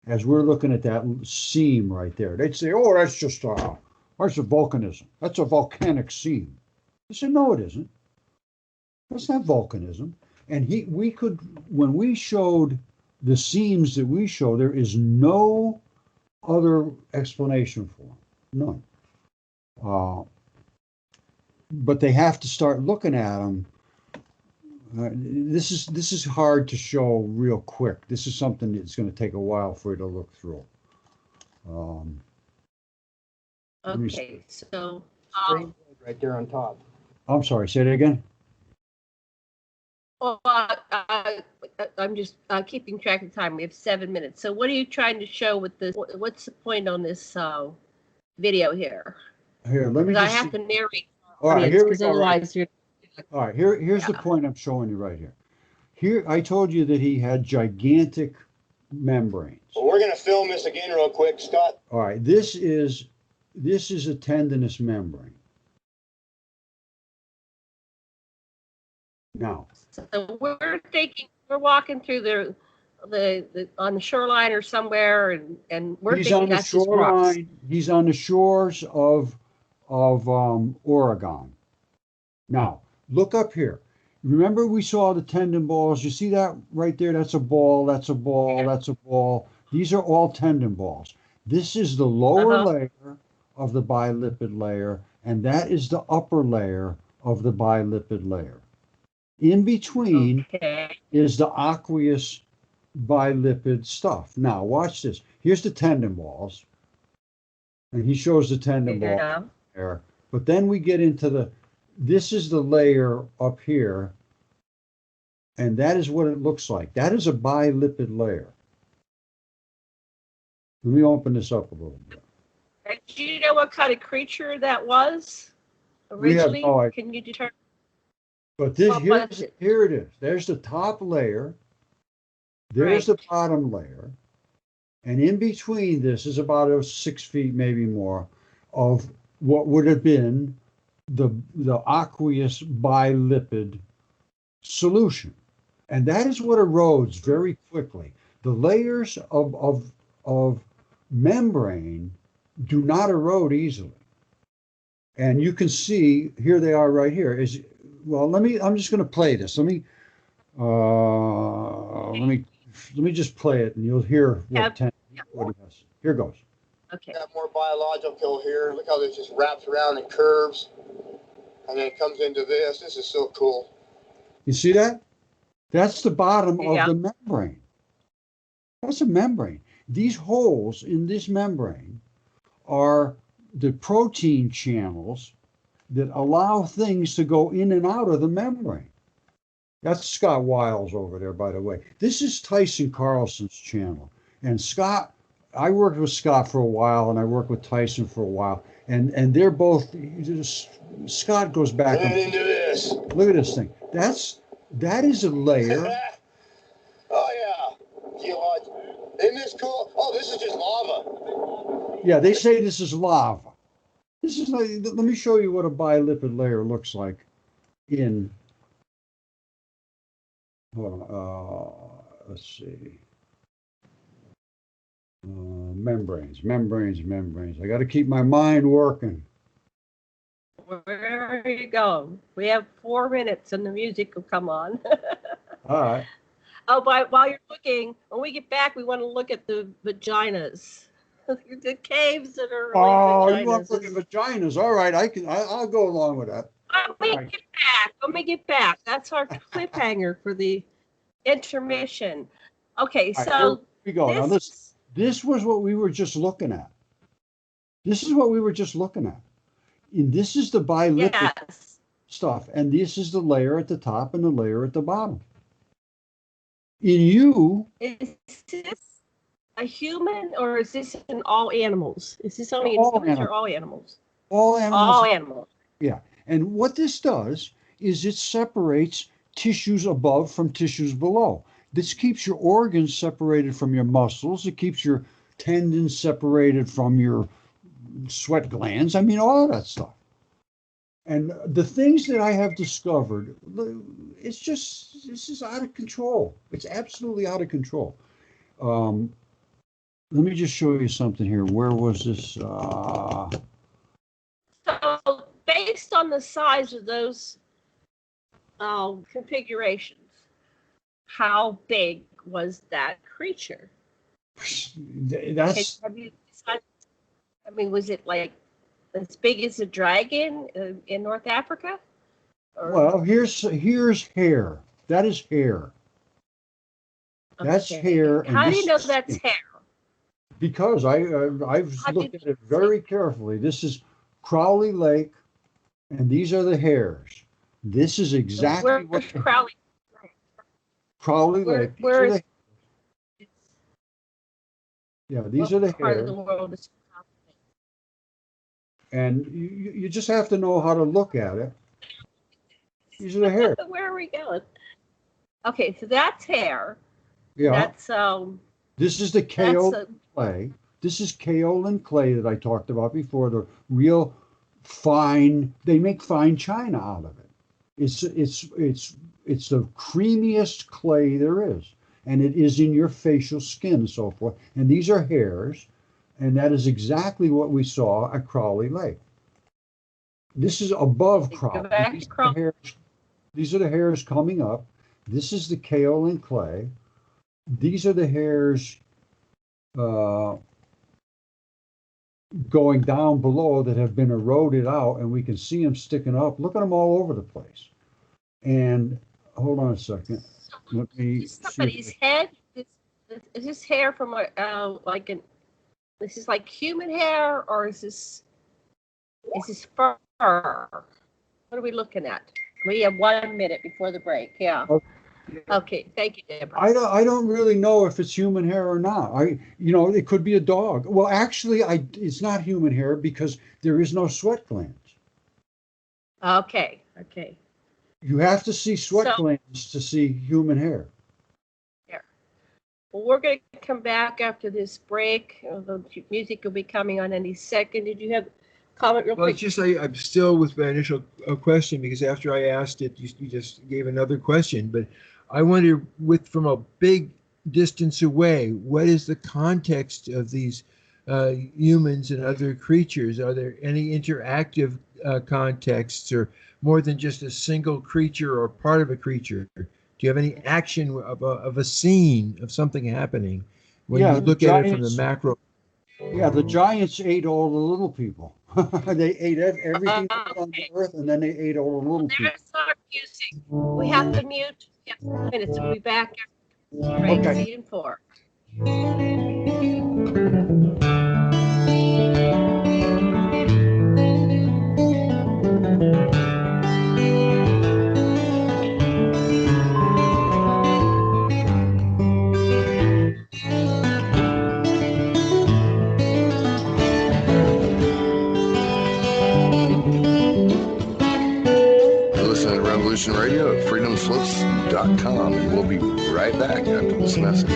as we're looking at that seam right there, they'd say, "Oh, that's just that's a volcanism. That's a volcanic seam." I said, "No, it isn't. That's not volcanism." And when we showed the seams that we show, there is no other explanation for them, none. But they have to start looking at them. This is hard to show real quick. This is something that's going to take a while for you to look through. Okay, so Straight blood right there on top. I'm sorry. Say that again. Well, I'm just keeping track of time. We have 7 minutes. So what are you trying to show with this? What's the point on this video here? Here, let me Because I just have to narrate all right, here we because go. otherwise you're. All right, here's the point I'm showing you right here. Here, I told you that he had gigantic membranes. Well, we're going to film this again real quick, Scott. All right, this is a tendinous membrane. Now, So we're walking through the on the shoreline or somewhere, and we're he's thinking on the that's just rocks. shoreline. He's on the shores of Oregon. Now, look up here. Remember we saw the tendon balls. You see that right there? That's a ball, that's a ball, that's a ball. These are all tendon balls. This is the lower layer of the bilipid layer, and that is the upper layer of the bilipid layer. In between is the aqueous bilipid stuff. Now, watch this. Here's the tendon balls, and he shows the tendon ball there. But then we get into this is the layer up here, and that is what it looks like. That is a bilipid layer. Let me open this up a little bit. Do you know what kind of creature that was originally? We have no idea. Can you determine? But here it is. There's the top layer. There's the bottom layer. And in between this is about 6 feet, maybe more, of what would have been the aqueous bilipid solution. And that is what erodes very quickly. The layers of membrane do not erode easily. And you can see, here they are right here. I'm just going to play this. Let me just play it and you'll hear what he does. Here goes. Okay. Got more biological here. Look how this just wraps around and curves. And then it comes into this. This is so cool. You see that? That's the bottom of the membrane. That's a membrane. These holes in this membrane are the protein channels that allow things to go in and out of the membrane. That's Scott Wiles over there, by the way. This is Tyson Carlson's channel. And Scott, I worked with Scott for a while, and I worked with Tyson for a while. And they're both, Scott goes back. Get into this. Look at this thing. That is a layer. Oh, yeah. Geology. Isn't this cool? Oh, this is just lava. Yeah, they say this is lava. This is like, let me show you what a bilipid layer looks like in, hold on, let's see. Membranes. I got to keep my mind working. Where are you going? We have 4 minutes and the music will come on. All right. Oh, while you're looking, when we get back, we want to look at the vaginas. The caves that are really vaginas. You want to look at vaginas? All right, I'll go along with that. Let me get back. That's our cliffhanger for the intermission. Okay, so here we go. Now this was what we were just looking at. This is what we were just looking at. And this is the bilipid stuff, and this is the layer at the top and the layer at the bottom. In you, is this a human or is this in all animals? Is this only in humans or all animals? All animals. All animals. Yeah. And what this does is it separates tissues above from tissues below. This keeps your organs separated from your muscles. It keeps your tendons separated from your sweat glands. I mean, all of that stuff. And the things that I have discovered, this is out of control. It's absolutely out of control. Let me just show you something here. Where was this? So based on the size of those configurations, how big was that creature? That's. Have you decided, I mean, was it like as big as a dragon in North Africa? Or? Well, here's hair. That is hair. That's hair. And how do you know that's hair? Because I've looked at it very carefully. This is Crowley Lake, and these are the hairs. This is exactly what Crowley. Crowley Lake. These are the part of hairs. the world is And you just have to know how to look at it. These are the hairs. Where are we going? Okay, so that's hair. Yeah. That's This is the kaolin clay. This is kaolin clay that I talked about before. The real fine. They make fine china out of it. It's the creamiest clay there is, and it is in your facial skin and so forth. And these are hairs, and that is exactly what we saw at Crowley Lake. This is above Crowley. These are the hairs coming up. This is the kaolin clay. These are the hairs going down below that have been eroded out, and we can see them sticking up. Look at them all over the place. And hold on a second. Let me. Somebody's head. Is this hair from this is like human hair, or is this fur? What are we looking at? We have 1 minute before the break. Yeah. Okay. Thank you, Debra. I don't really know if it's human hair or not. It could be a dog. Well, actually, it's not human hair because there is no sweat glands. Okay. You have to see sweat glands to see human hair. Well, we're going to come back after this break. The music will be coming on any second. Did you have a comment real quick? Well, it's just I'm still with my initial question, because after I asked it, you just gave another question. But I wonder, from a big distance away, what is the context of these humans and other creatures? Are there any interactive contexts, or more than just a single creature or part of a creature? Do you have any action of a scene of something happening when you look at it from the macro? Yeah, the giants ate all the little people. They ate everything on the earth, and then they ate all the little people. There's our music. We have to mute. We have 4 minutes. We'll be back after the break. Okay. Season 4. Revolution Radio at freedomslips.com, and we'll be right back after this message.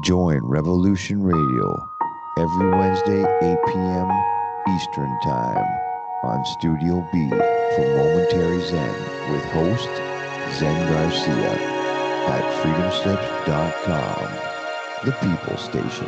Join Revolution Radio every Wednesday, 8 p.m. Eastern Time on Studio B for Momentary Zen with host Zen Garcia at freedomslips.com, the People Station.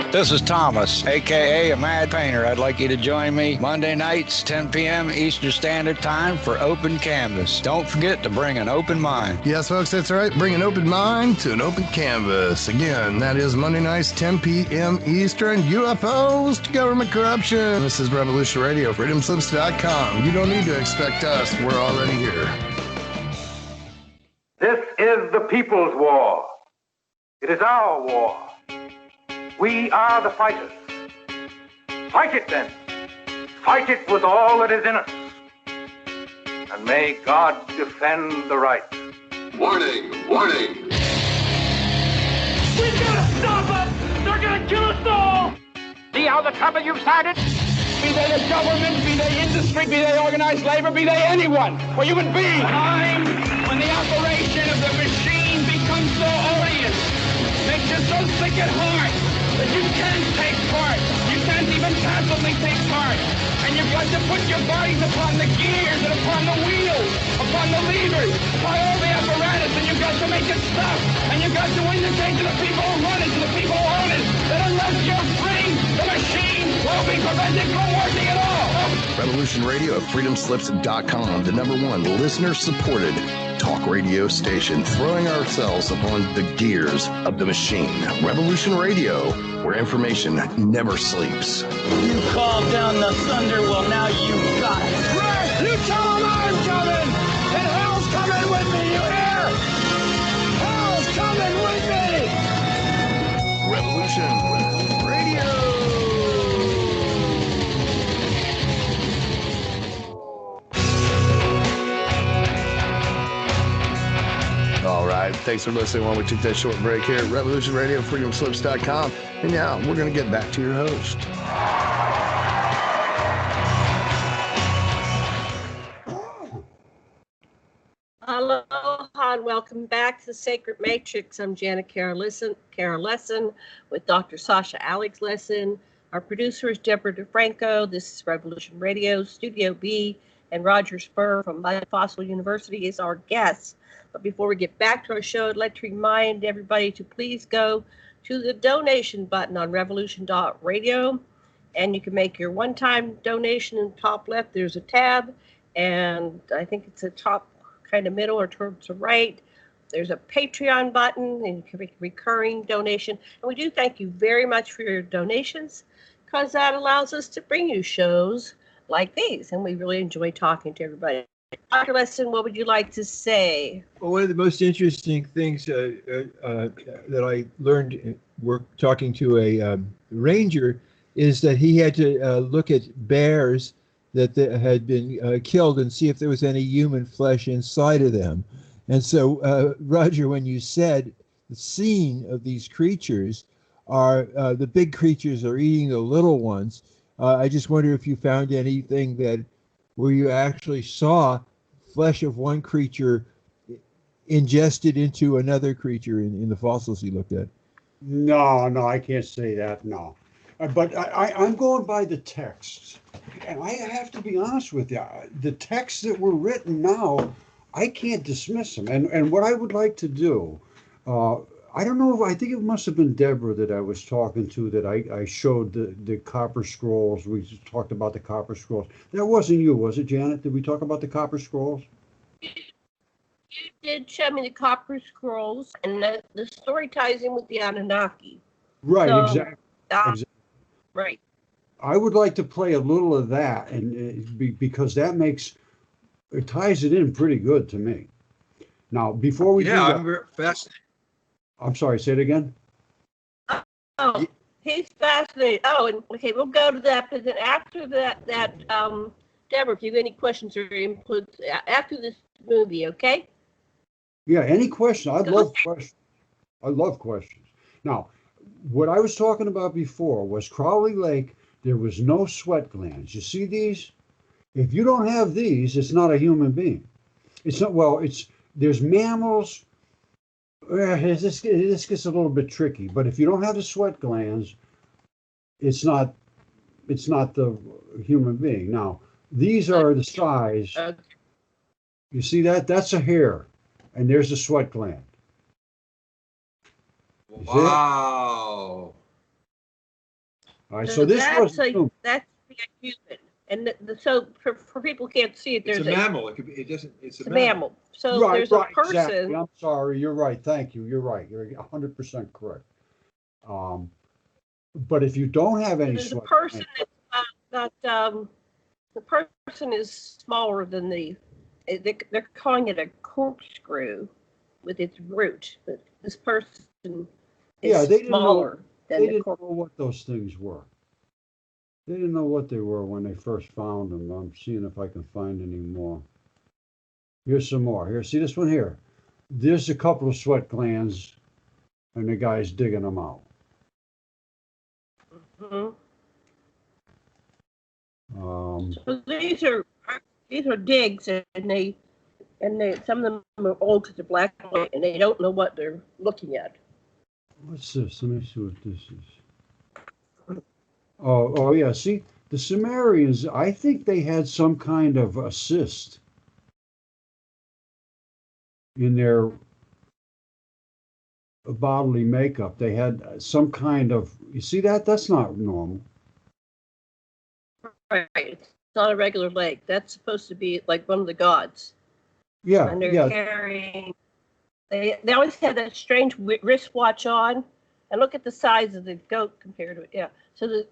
This is Thomas, a.k.a. a Mad Painter. I'd like you to join me Monday nights, 10 p.m. Eastern Standard Time for Open Canvas. Don't forget to bring an open mind. Yes, folks, that's right. Bring an open mind to an open canvas. Again, that is Monday nights, 10 p.m. Eastern. UFOs to government corruption. This is Revolution Radio, freedomslips.com. You don't need to expect us. We're already here. This is the people's war. It is our war. We are the fighters. Fight it then. Fight it with all that is in us. And may God defend the right. Warning! Warning! We've got to stop them! They're going to kill us all! See how the trouble you've started? be they the government, be they industry, be they organized labor, be they anyone, or human beings. Time when the operation of the machine becomes so odious, makes you so sick at heart that you can't take part. You can't even passively take part. And you've got to put your bodies upon the gears and upon the wheels, upon the levers, upon all the apparatus, and you've got to make it stop. And you've got to indicate to the people who run it, to the people who own it, that unless you're free, the machine will be prevented from working at all. Revolution Radio at freedomslips.com, the #1 listener-supported talk radio station, throwing ourselves upon the gears of the machine. Revolution Radio, where information never sleeps. You called down the thunder, well now you got it. Right, you tell them I'm coming, and hell's coming with me, you hear? Hell's coming with me! Revolution Radio. All right, thanks for listening while we took that short break here at Revolution Radio, freedomslips.com. And now we're going to get back to your host. Aloha and welcome back to the Sacred Matrix. I'm Janet Lessin with Dr. Sasha Alex Lessin. Our producer is Debra DeFranco. This is Revolution Radio, Studio B, and Roger Spurr from Mudfossil University is our guest. But before we get back to our show, I'd like to remind everybody to please go to the donation button on revolution.radio, and you can make your one-time donation in the top left. There's a tab, and I think it's the top kind of middle or towards the right. There's a Patreon button, and you can make a recurring donation. And we do thank you very much for your donations, because that allows us to bring you shows like these, and we really enjoy talking to everybody. Dr. Lessin, what would you like to say? Well, one of the most interesting things that I learned talking to a ranger is that he had to look at bears that had been killed and see if there was any human flesh inside of them. And so, Roger, when you said the scene of these creatures are the big creatures are eating the little ones, I just wonder if you found anything where you actually saw flesh of one creature ingested into another creature in the fossils you looked at. No, I can't say that, no. But I'm going by the texts. And I have to be honest with you, the texts that were written now, I can't dismiss them. And what I would like to do, I don't know, I think it must have been Debra that I was talking to that I showed the copper scrolls. We talked about the copper scrolls. That wasn't you, was it, Janet? Did we talk about the copper scrolls? You did show me the copper scrolls, and the story ties in with the Anunnaki. Right, So, exactly. Exactly. Right. I would like to play a little of that, and because that it ties it in pretty good to me. Now, before we do that, I'm very fascinated. I'm sorry, say it again. Oh, he's fascinated. Oh, and okay, we'll go to that. But then after that, Debra, if you have any questions or inputs after this movie, okay? Yeah, any question? I love questions. I love questions. Now, what I was talking about before was Crowley Lake. There was no sweat glands. You see these? If you don't have these, it's not a human being. It's not. Well, there's mammals. This gets a little bit tricky, but if you don't have the sweat glands, it's not the human being. Now, these are the size. You see that? That's a hair, and there's the sweat gland. Wow. All right, so this was that's a human, and so for people who can't see it, there's a mammal. It's a mammal. So right, there's a person. Exactly. I'm sorry. You're right. Thank you. You're right. You're 100% correct. But if you don't have any there's sweat, a person the person is smaller than they're calling it a corkscrew with its root, but this person is smaller than they didn't know what those things were. They didn't know what they were when they first found them. I'm seeing if I can find any more. Here's some more. Here, see this one here? There's a couple of sweat glands, and the guy's digging them out. Mm-hmm. So these are digs, and some of them are old because they're black and white, and they don't know what they're looking at. What's this? Let me see what this is. Oh yeah. See, the Sumerians, I think they had some kind of assist in their bodily makeup. They had some kind of, you see that? That's not normal. Right. It's not a regular leg. That's supposed to be like one of the gods. Yeah, And they're yeah. carrying, they always had that strange wristwatch on. And look at the size of the goat compared to it. Yeah. So the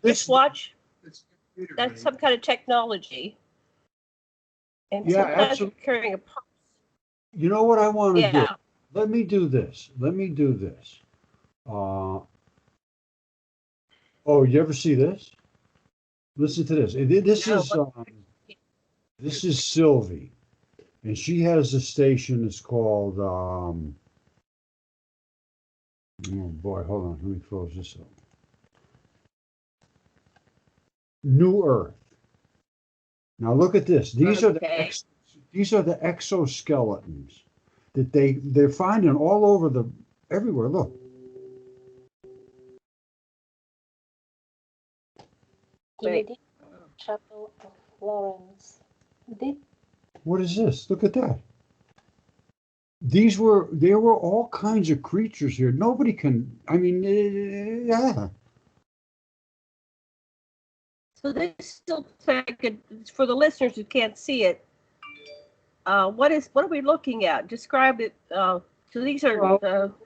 wristwatch, that's some kind of technology. And yeah, sometimes absolutely. you're carrying a purse. You know what I want to do? Let me do this. Oh, you ever see this? Listen to this. This is Sylvie, and she has a station that's called. Oh boy, hold on. Let me close this up. New Earth. Now look at this. These are the exoskeletons that they're finding all over everywhere. Look. Chapel of Florence. What is this? Look at that. There were all kinds of creatures here. Nobody can, I mean, yeah. So this looks like, for the listeners who can't see it, what are we looking at? Describe it. So these are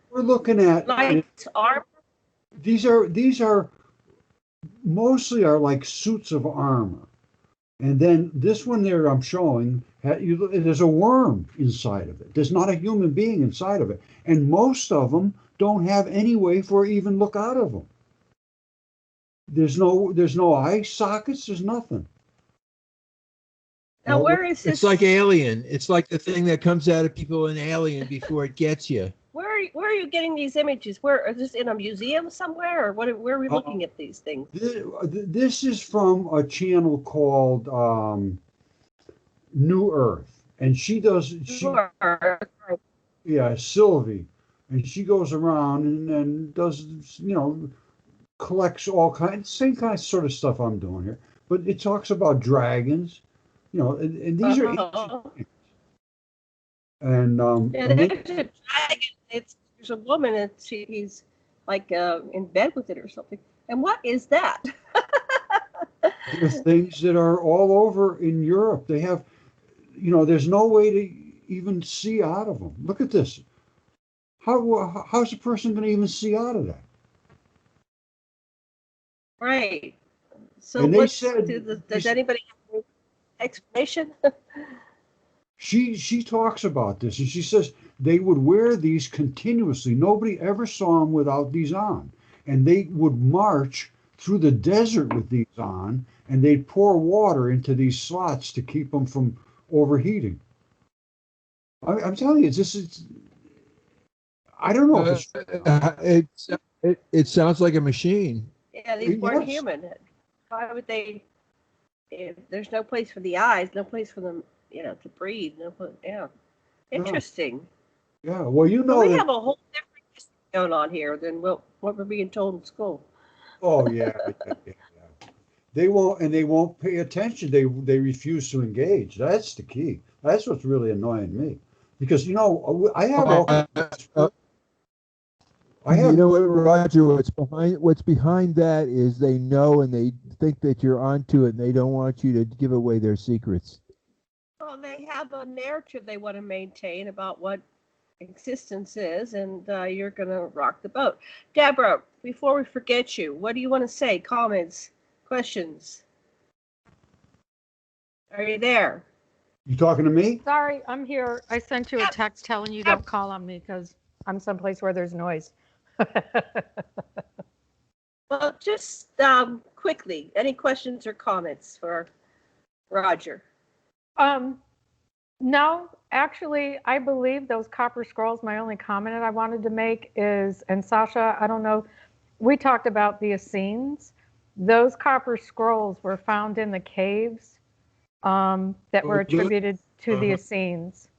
we're looking at lights armor. These are mostly are like suits of armor. And then this one there I'm showing, there's a worm inside of it. There's not a human being inside of it. And most of them don't have any way for even look out of them. There's no eye sockets, there's nothing. Now where is this? It's like Alien. It's like the thing that comes out of people in Alien before it gets you. Where are you getting these images? Where is this, in a museum somewhere, or where are we looking at these things? This is from a channel called New Earth, and she Sylvie, and she goes around and does, collects all kinds, same kind of sort of stuff I'm doing here, but it talks about dragons, and these are ancient. And there's a dragon. There's a woman, and he's like in bed with it or something. And what is that? There's things that are all over in Europe. They have, there's no way to even see out of them. Look at this. How's a person going to even see out of that? Right. So and they said, does anybody have an explanation? She talks about this, and she says they would wear these continuously. Nobody ever saw them without these on. And they would march through the desert with these on, and they'd pour water into these slots to keep them from overheating. I'm telling you, I don't know if it sounds like a machine. Yeah, these weren't human. Why would they? If there's no place for the eyes, no place for them, to breathe. Interesting. Yeah, well, we have a whole different history going on here than what we're being told in school. Oh yeah. They won't pay attention. They refuse to engage. That's the key. That's what's really annoying me, because I have Roger, what's behind that is they know and they think that you're onto it, and they don't want you to give away their secrets. Well, they have a narrative they want to maintain about what existence is, and you're going to rock the boat. Debra, before we forget you, what do you want to say? Comments, questions? Are you there? You talking to me? Sorry, I'm here. I sent you a text telling you don't call on me because I'm someplace where there's noise. Well, just quickly, any questions or comments for Roger? No, actually, I believe those copper scrolls. My only comment I wanted to make is, and Sasha, I don't know, we talked about the Essenes, those copper scrolls were found in the caves that were attributed to the Essenes.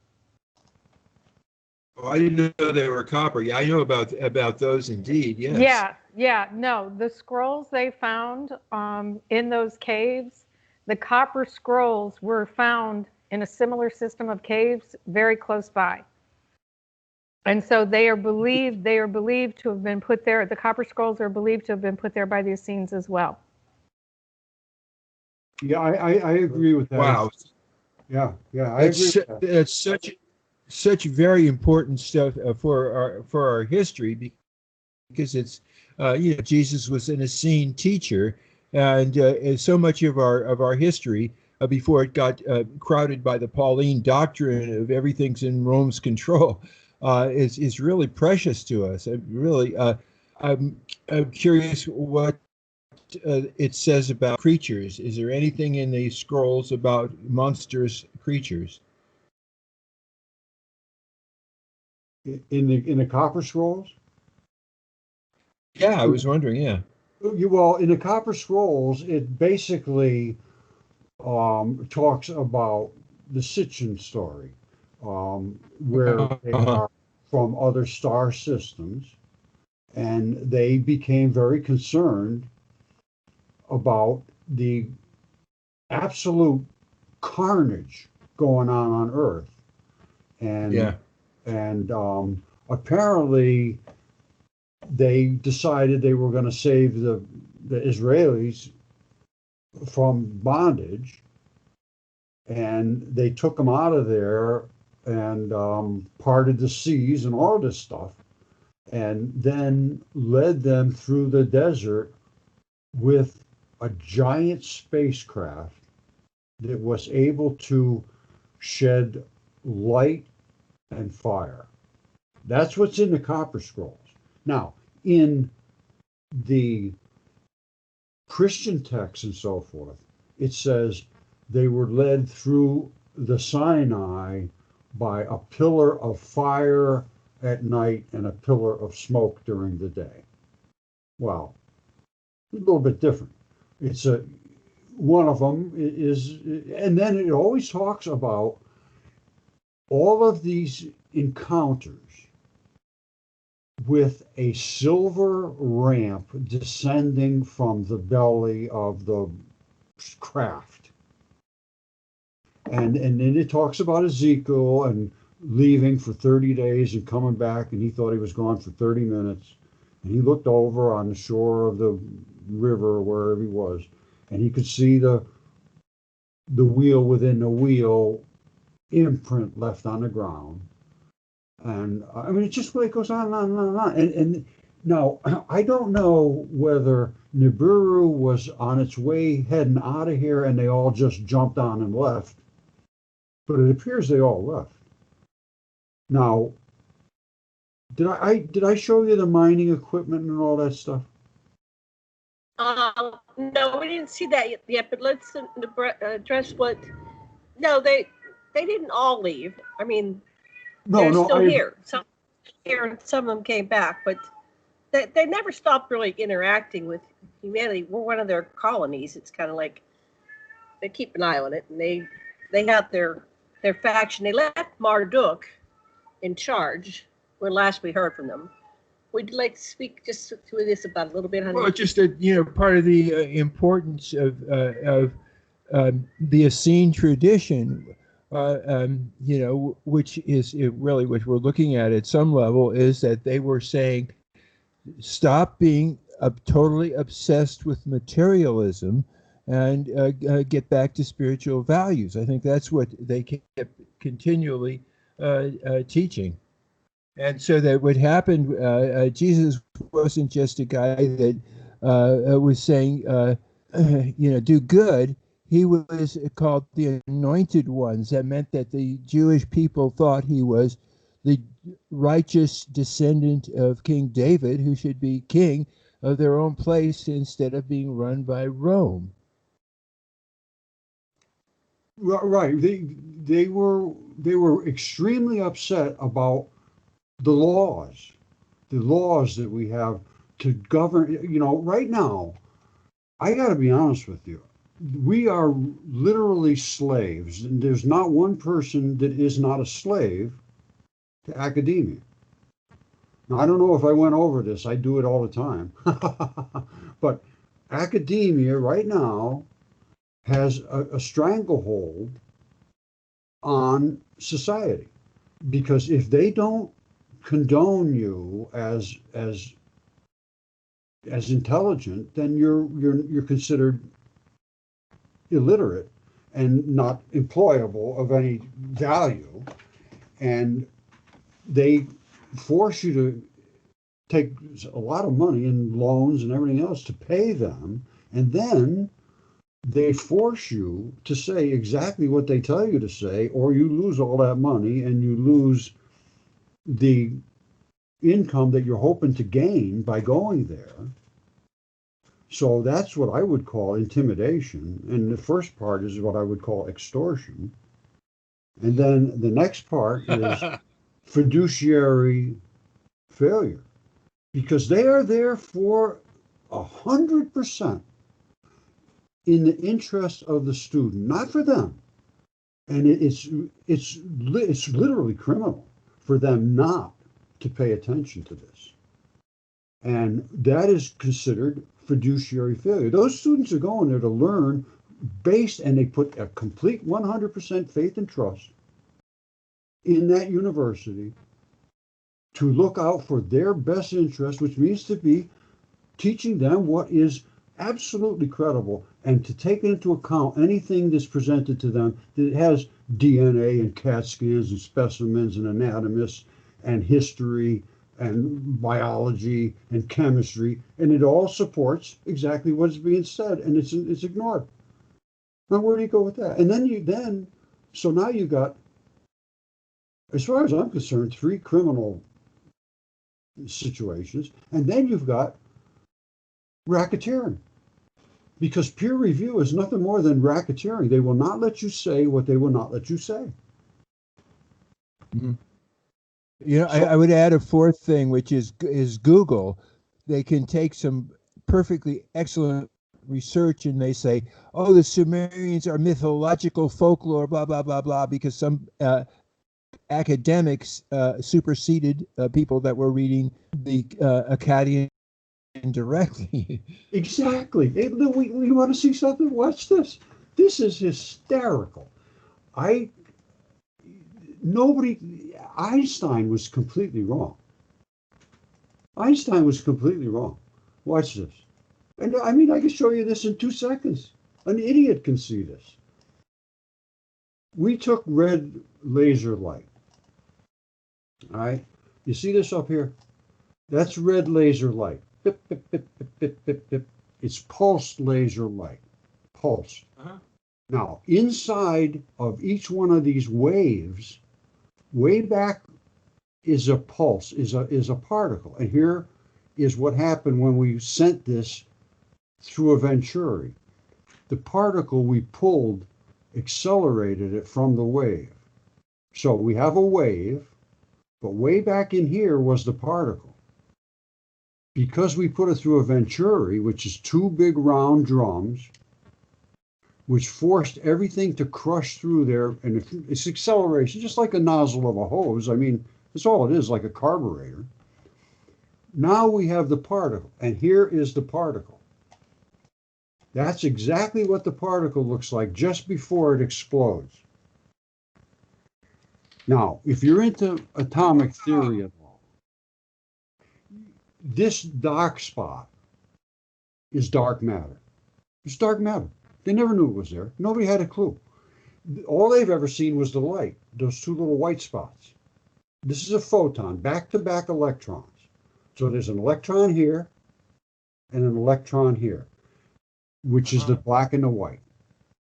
Oh, I didn't know they were copper. Yeah, I know about those indeed. Yes. Yeah. No, the scrolls they found in those caves, the copper scrolls were found in a similar system of caves very close by. And so they are believed to have been put there. The copper scrolls are believed to have been put there by the Essenes as well. Yeah, I agree with that. Wow. Yeah, I agree with that. It's such very important stuff for our history, because it's Jesus was an Essene teacher, and so much of our history before it got crowded by the Pauline doctrine of everything's in Rome's control is really precious to us. I'm curious what it says about creatures. Is there anything in the scrolls about monstrous creatures? In the copper scrolls? Yeah, I was wondering. Yeah. Well, in the copper scrolls, it basically talks about the Sitchin story, where they are from other star systems, and they became very concerned about the absolute carnage going on Earth, and apparently they decided they were going to save the Israelis from bondage, and they took them out of there and parted the seas and all this stuff, and then led them through the desert with a giant spacecraft that was able to shed light and fire. That's what's in the copper scrolls. Now, in the Christian texts and so forth, it says they were led through the Sinai by a pillar of fire at night and a pillar of smoke during the day. Well, a little bit different. It's one of them is, and then it always talks about all of these encounters with a silver ramp descending from the belly of the craft. And then it talks about Ezekiel and leaving for 30 days and coming back, and he thought he was gone for 30 minutes. And he looked over on the shore of the river or wherever he was, and he could see the wheel within the wheel imprint left on the ground. And I mean, it just it goes on and on and on and on. And now, I don't know whether Nibiru was on its way heading out of here and they all just jumped on and left, but it appears they all left. Now, did I show you the mining equipment and all that stuff? No, we didn't see that yet, but let's address what. No, they didn't all leave. I mean, they're still here. Some here and some of them came back, but they never stopped really interacting with humanity. We're one of their colonies. It's kind of like they keep an eye on it, and they have their faction. They left Marduk in charge when last we heard from them. Would you like to speak just to this about a little bit, honey? Well, just that, part of the importance of the Essene tradition, which is really what we're looking at some level, is that they were saying, stop being totally obsessed with materialism and get back to spiritual values. I think that's what they kept continually teaching. And so that what happened, Jesus wasn't just a guy that was saying, do good. He was called the Anointed Ones. That meant that the Jewish people thought he was the righteous descendant of King David, who should be king of their own place instead of being run by Rome. Right. They were extremely upset about the laws that we have to govern. Right now, I got to be honest with you. We are literally slaves, and there's not one person that is not a slave to academia. Now, I don't know if I went over this. I do it all the time. But academia right now has a stranglehold on society, because if they don't condone you as intelligent, then you're considered illiterate and not employable of any value, and they force you to take a lot of money in loans and everything else to pay them, and then they force you to say exactly what they tell you to say, or you lose all that money and you lose the income that you're hoping to gain by going there. So that's what I would call intimidation. And the first part is what I would call extortion. And then the next part is fiduciary failure, because they are there for 100% in the interest of the student, not for them. And it's literally criminal for them not to pay attention to this. And that is considered fiduciary failure. Those students are going there to learn and they put a complete 100% faith and trust in that university to look out for their best interest, which means to be teaching them what is absolutely credible, and to take into account anything that's presented to them that has DNA and CAT scans and specimens and anatomists and history and biology and chemistry, and it all supports exactly what's being said, and it's ignored. Now, where do you go with that? And then so now you got, as far as I'm concerned, 3 criminal situations, and then you've got racketeering, because peer review is nothing more than racketeering. They will not let you say what they will not let you say. Mm-hmm. You know, I would add a fourth thing, which is Google. They can take some perfectly excellent research and they say, oh, the Sumerians are mythological folklore, blah, blah, blah, blah, because some academics superseded people that were reading the Akkadian directly. Exactly. Hey, you want to see something? Watch this. This is hysterical. Einstein was completely wrong. Einstein was completely wrong. Watch this. And I mean, I can show you this in 2 seconds. An idiot can see this. We took red laser light. All right. You see this up here? That's red laser light. Bip, bip, bip, bip, bip, bip, bip. It's pulsed laser light. Pulse. Now, inside of each one of these waves, way back is a pulse, is a particle. And here is what happened when we sent this through a venturi. The particle we pulled accelerated it from the wave. So we have a wave, but way back in here was the particle. Because we put it through a venturi, which is 2 big round drums, which forced everything to crush through there, and it's acceleration, just like a nozzle of a hose. I mean, that's all it is, like a carburetor. Now we have the particle, and here is the particle. That's exactly what the particle looks like just before it explodes. Now, if you're into atomic theory at all, this dark spot is dark matter. It's dark matter. They never knew it was there. Nobody had a clue. All they've ever seen was the light, those 2 little white spots. This is a photon, back-to-back electrons. So there's an electron here and an electron here, which is the black and the white,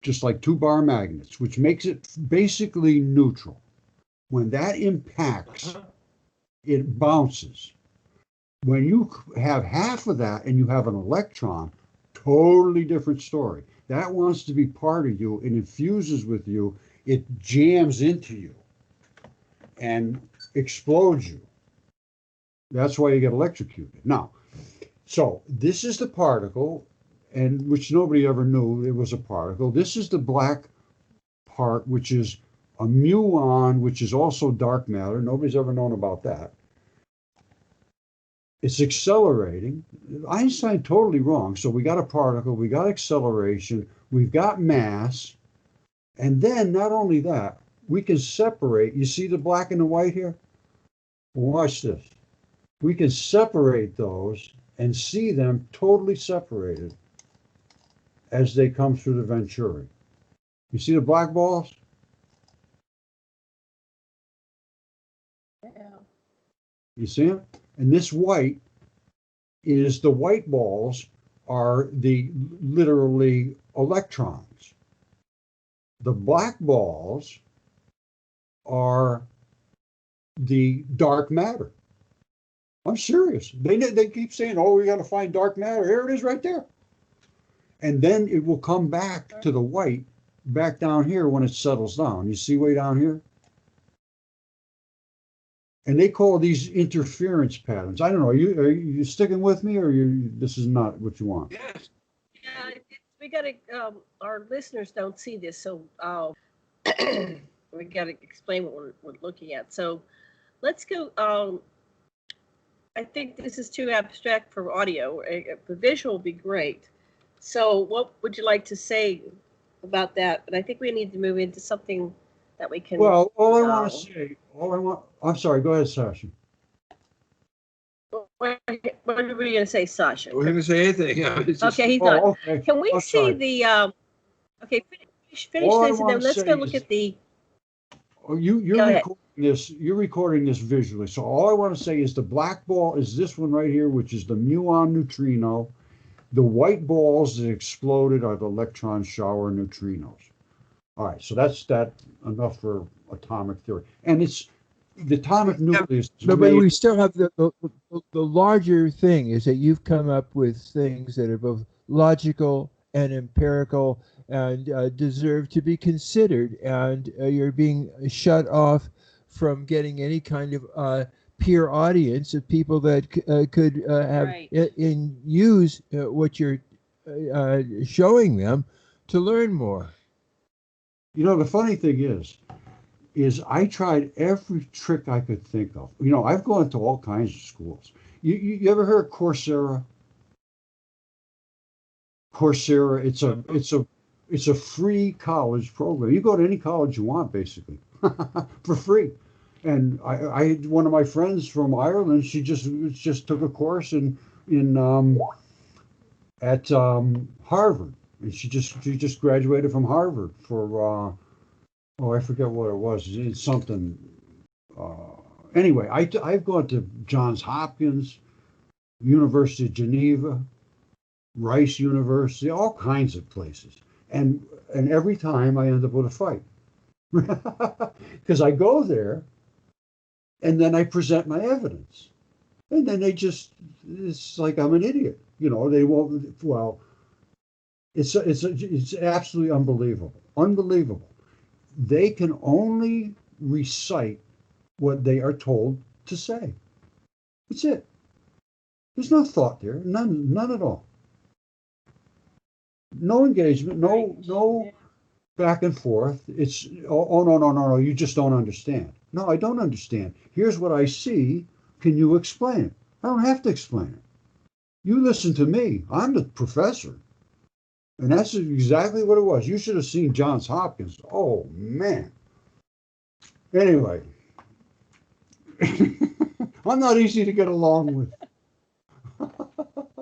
just like 2-bar magnets, which makes it basically neutral. When that impacts, it bounces. When you have half of that and you have an electron, totally different story. That wants to be part of you and infuses with you. It jams into you and explodes you. That's why you get electrocuted. Now, so this is the particle, and which nobody ever knew it was a particle. This is the black part, which is a muon, which is also dark matter. Nobody's ever known about that. It's accelerating. Einstein totally wrong. So we got a particle, we got acceleration, we've got mass, and then not only that, we can separate. You see the black and the white here? Watch this. We can separate those and see them totally separated as they come through the Venturi. You see the black balls? Yeah. You see them? And this white is the white balls are the literally electrons. The black balls are the dark matter. I'm serious. They keep saying, oh, we got to find dark matter. Here it is right there. And then it will come back to the white back down here when it settles down. You see way down here? And they call these interference patterns. I don't know. Are you sticking with me, or this is not what you want? Yes. Yeah, we got to. Our listeners don't see this, so we got to explain what we're looking at. So let's go. I think this is too abstract for audio. The visual would be great. So what would you like to say about that? But I think we need to move into something that we can. Well, I'm sorry, go ahead, Sasha. What were you going to say, Sasha? I wasn't going to say anything. Yeah, okay, he's not. Okay. Can we see the, okay, finish this and then let's go look at the. Oh, you're recording this visually. So all I want to say is the black ball is this one right here, which is the muon neutrino. The white balls that exploded are the electron shower neutrinos. All right, so that's enough for atomic theory. And it's the atomic nucleus. But we still have the larger thing is that you've come up with things that are both logical and empirical and deserve to be considered. And you're being shut off from getting any kind of peer audience of people that could have use what you're showing them to learn more. You know, the funny thing is I tried every trick I could think of. You know, I've gone to all kinds of schools. You ever heard of Coursera? Coursera, it's a free college program. You go to any college you want, basically, for free. And I had one of my friends from Ireland. She just took a course at Harvard. And she just graduated from Harvard for I forget what it was. It's something. Anyway, I've gone to Johns Hopkins, University of Geneva, Rice University, all kinds of places, and every time I end up with a fight because I go there, and then I present my evidence, and then it's like I'm an idiot. You know, they won't. Well. It's absolutely unbelievable. Unbelievable. They can only recite what they are told to say. That's it. There's no thought there. None at all. No engagement. No back and forth. It's no. You just don't understand. No, I don't understand. Here's what I see. Can you explain it? I don't have to explain it. You listen to me. I'm the professor. And that's exactly what it was. You should have seen Johns Hopkins. Oh, man. Anyway, I'm not easy to get along with. No,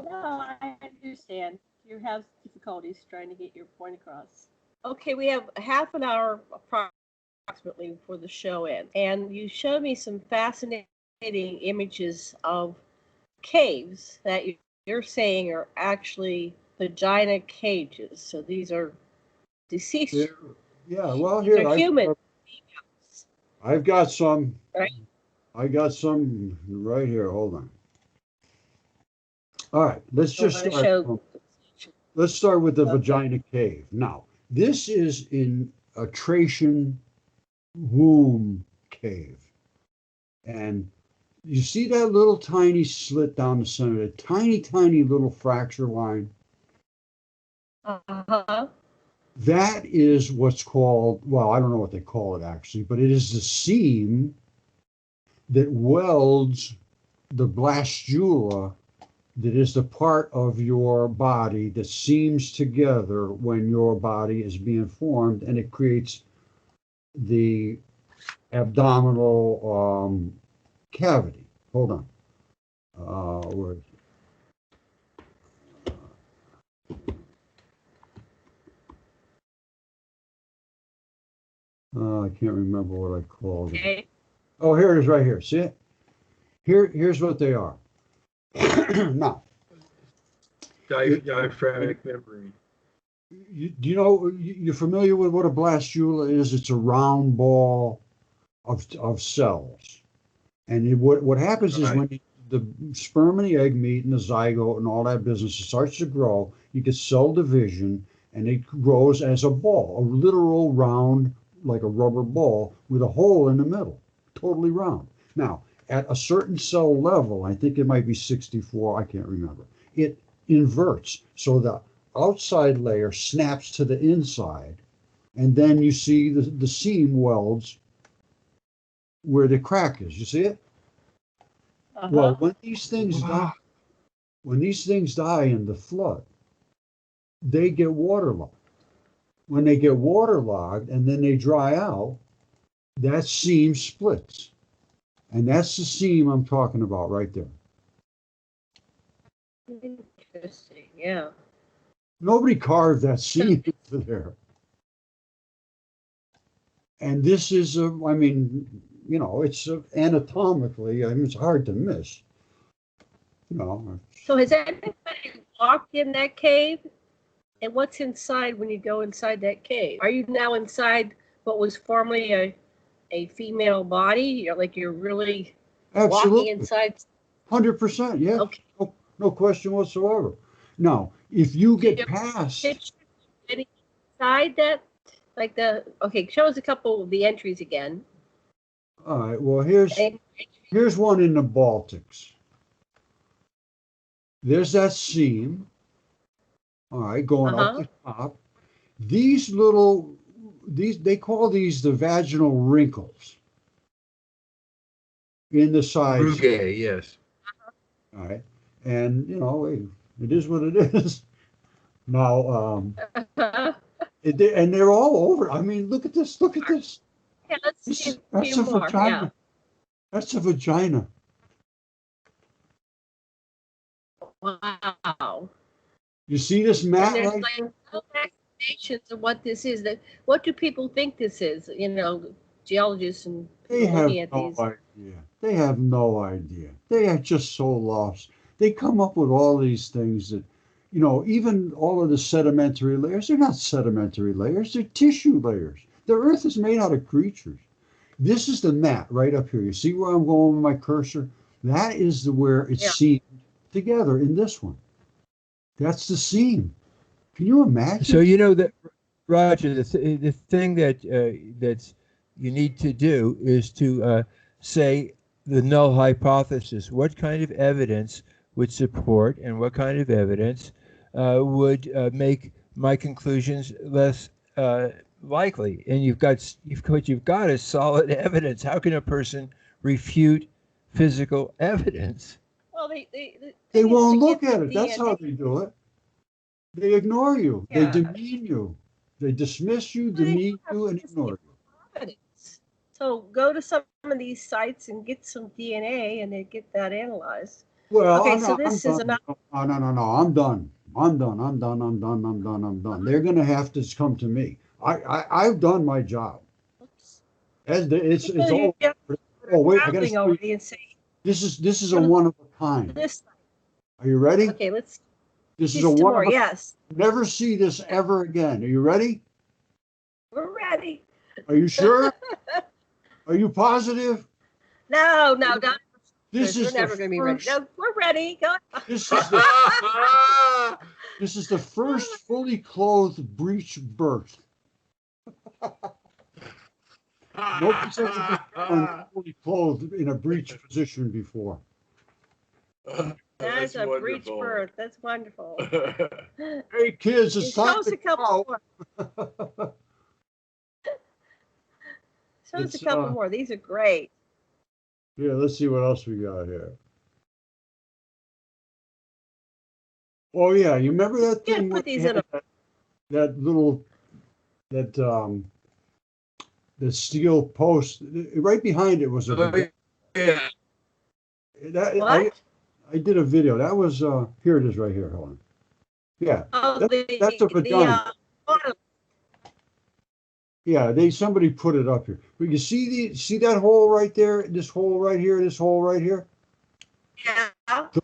I understand. You have difficulties trying to get your point across. Okay, we have half an hour approximately before the show ends. And you showed me some fascinating images of caves that you're saying are actually vagina cages. So these are deceased. Yeah, well, here they're human. I've got some. Right. I got some right here. Hold on. All right, let's start with the vagina cave. Now, this is in a Tracian womb cave, and you see that little tiny slit down the center, that tiny little fracture line. Uh-huh. That is what's called, well, I don't know what they call it actually, but it is the seam that welds the blastula, that is the part of your body that seams together when your body is being formed, and it creates the abdominal cavity. Hold on. Where is it? I can't remember what I called it. Oh, here it is right here. See it? Here's what they are. Now, Diaphragmatic membrane. do you know, you're familiar with what a blastula is? It's a round ball of cells. And what happens is when the sperm and the egg meet and the zygote and all that business starts to grow, you get cell division, and it grows as a ball, a literal round, like a rubber ball with a hole in the middle, totally round. Now, at a certain cell level, I think it might be 64, I can't remember, it inverts. So the outside layer snaps to the inside, and then you see the seam welds where the crack is. You see it? Uh-huh. Well, when these things die in the flood, they get waterlogged. When they get waterlogged and then they dry out, that seam splits. And that's the seam I'm talking about right there. Interesting, yeah. Nobody carved that seam into there. And this is, I mean, you know, it's anatomically, I mean, it's hard to miss. You know. So has anybody walked in that cave? And what's inside when you go inside that cave? Are you now inside what was formerly a female body? You're really walking inside? 100%, yeah. Okay. No question whatsoever. Now, if you get past... Inside that? Okay, show us a couple of the entries again. All right, well, here's one in the Baltics. There's that seam. All right, going up the top. These they call these the vaginal wrinkles in the sides. Rugae, yes. All right, and you know, it is what it is. Now, and they're all over. I mean, look at this. Look at this. Yeah, let's see That's a vagina. Yeah. That's a vagina. Wow. You see this mat and there's right like there? no explanations of what this is. What do people think this is? You know, geologists and they have looking at no these. idea. They have no idea. They are just so lost. They come up with all these things that, you know, even all of the sedimentary layers, they're not sedimentary layers, they're tissue layers. The earth is made out of creatures. This is the mat right up here. You see where I'm going with my cursor? That is where it's seamed together in this one. That's the seam. Can you imagine? So you know that, Roger, the thing that that's you need to do is to say the null hypothesis. What kind of evidence would support, and what kind of evidence would make my conclusions less likely? And you've got is solid evidence. How can a person refute physical evidence? Well, they won't look at it. That's how they do it. They ignore you. Yeah. They demean you. They dismiss you, demean you, and ignore you. So go to some of these sites and get some DNA, and they get that analyzed. Well, okay, I'm so this is no. I'm done. I'm done. They're going to have to come to me. I've done my job. It's all. Oh wait, I got to say. This is a one of a kind. Are you ready? Okay, let's. This is a one of a. Yes. Never see this ever again. Are you ready? We're ready. Are you sure? Are you positive? No. This is we're never going to be ready. No, we're ready. Go. This is the first fully clothed breech birth. Nobody's ever been fully clothed in a breech position before. That's a breech birth. That's wonderful. Hey, kids, it's time show us to a couple more. Show us a couple more. These are great. Yeah, let's see what else we got here. Oh yeah, you remember that thing? Put these in that little the steel post right behind it was a yeah. What? I did a video. That was here it is right here. Hold on. Yeah. Oh, that's a vagina. Yeah, somebody put it up here. But you see that hole right there, this hole right here, this hole right here? Yeah.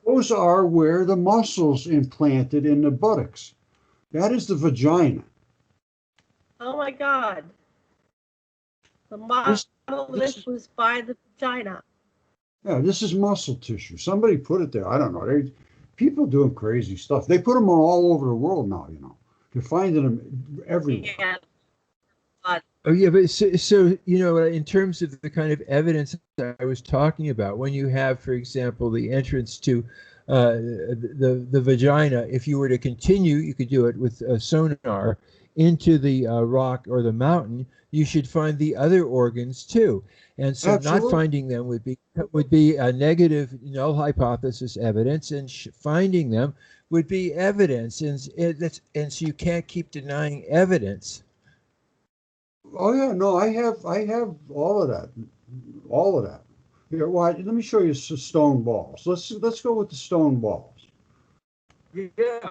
Those are where the muscles implanted in the buttocks. That is the vagina. Oh my God. The model this was by the vagina. Yeah, this is muscle tissue. Somebody put it there. I don't know. People doing crazy stuff. They put them all over the world now, you know. You're finding them everywhere. Yeah. Oh yeah, but so you know, in terms of the kind of evidence that I was talking about, when you have, for example, the entrance to the vagina, if you were to continue, you could do it with a sonar into the rock or the mountain. You should find the other organs too, and so Absolutely. Not finding them would be a negative null hypothesis evidence, and finding them would be evidence, and so you can't keep denying evidence. Oh yeah, no, I have all of that. Here, well, let me show you some stone balls. Let's go with the stone balls. Yeah.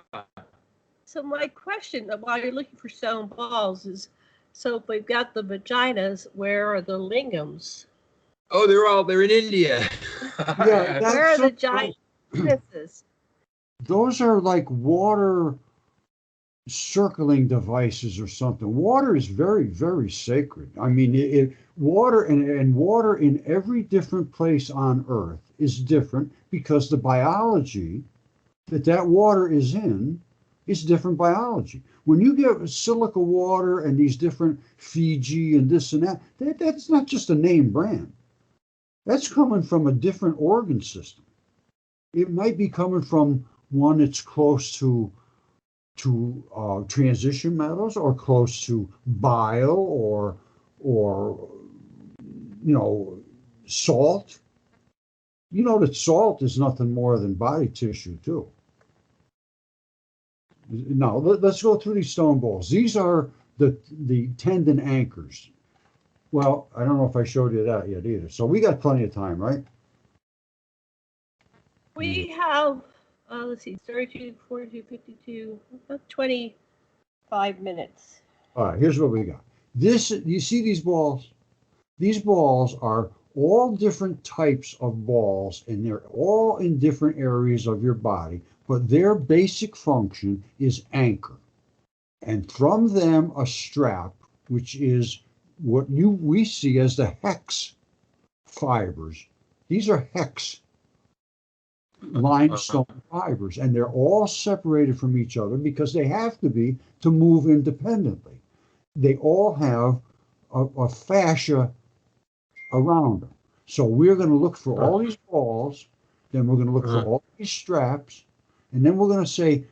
So my question while you're looking for stone balls is, so if we've got the vaginas, where are the lingams? Oh, they're in India. Yeah, where are the giant penises? Those are like water circling devices or something. Water is very, very sacred. I mean, water and water in every different place on Earth is different because the biology that water is in is different biology. When you get silica water and these different Fiji and this and that's not just a name brand. That's coming from a different organ system. It might be coming from one that's close to transition metals or close to bile or salt. You know that salt is nothing more than body tissue too. Now let's go through these stone balls. These are the tendon anchors. Well, I don't know if I showed you that yet either. So we got plenty of time, right? We have, let's see, 32, 42, 52, about 25 minutes. All right, here's what we got. You see these balls? These balls are all different types of balls, and they're all in different areas of your body, but their basic function is anchor. And from them, a strap, which is what we see as the hex fibers. These are hex limestone fibers, and they're all separated from each other because they have to be to move independently. They all have a fascia around them. So we're going to look for all these balls, then we're going to look for all these straps, and then we're going to say,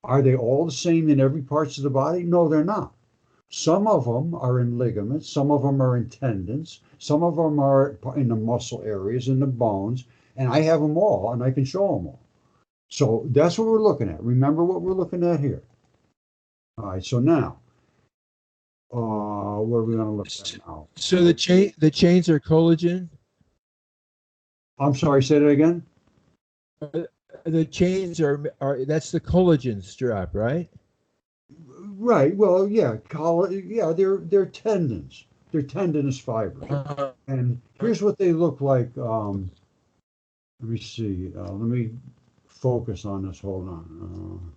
are they all the same in every parts of the body? No, they're not. Some of them are in ligaments, some of them are in tendons, some of them are in the muscle areas, in the bones, and I have them all, and I can show them all. So that's what we're looking at. Remember what we're looking at here. All right, so now, what are we going to look at now? So the chains are collagen? I'm sorry, say that again? The chains are that's the collagen strap, right? Right. Well, yeah, they're tendons. They're tendinous fibers. And here's what they look like. Let me see. Let me focus on this. Hold on.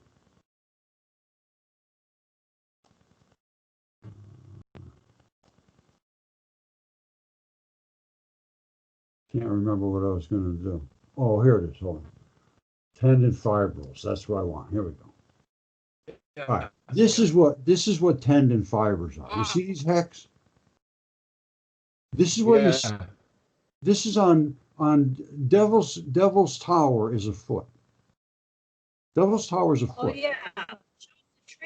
Can't remember what I was going to do. Oh, here it is. Hold on. Tendon fibrils. That's what I want. Here we go. All right. This is what tendon fibers are. You see these hex? This is what you see. This is on Devil's Tower is a foot. Devil's Tower's a Oh foot. yeah.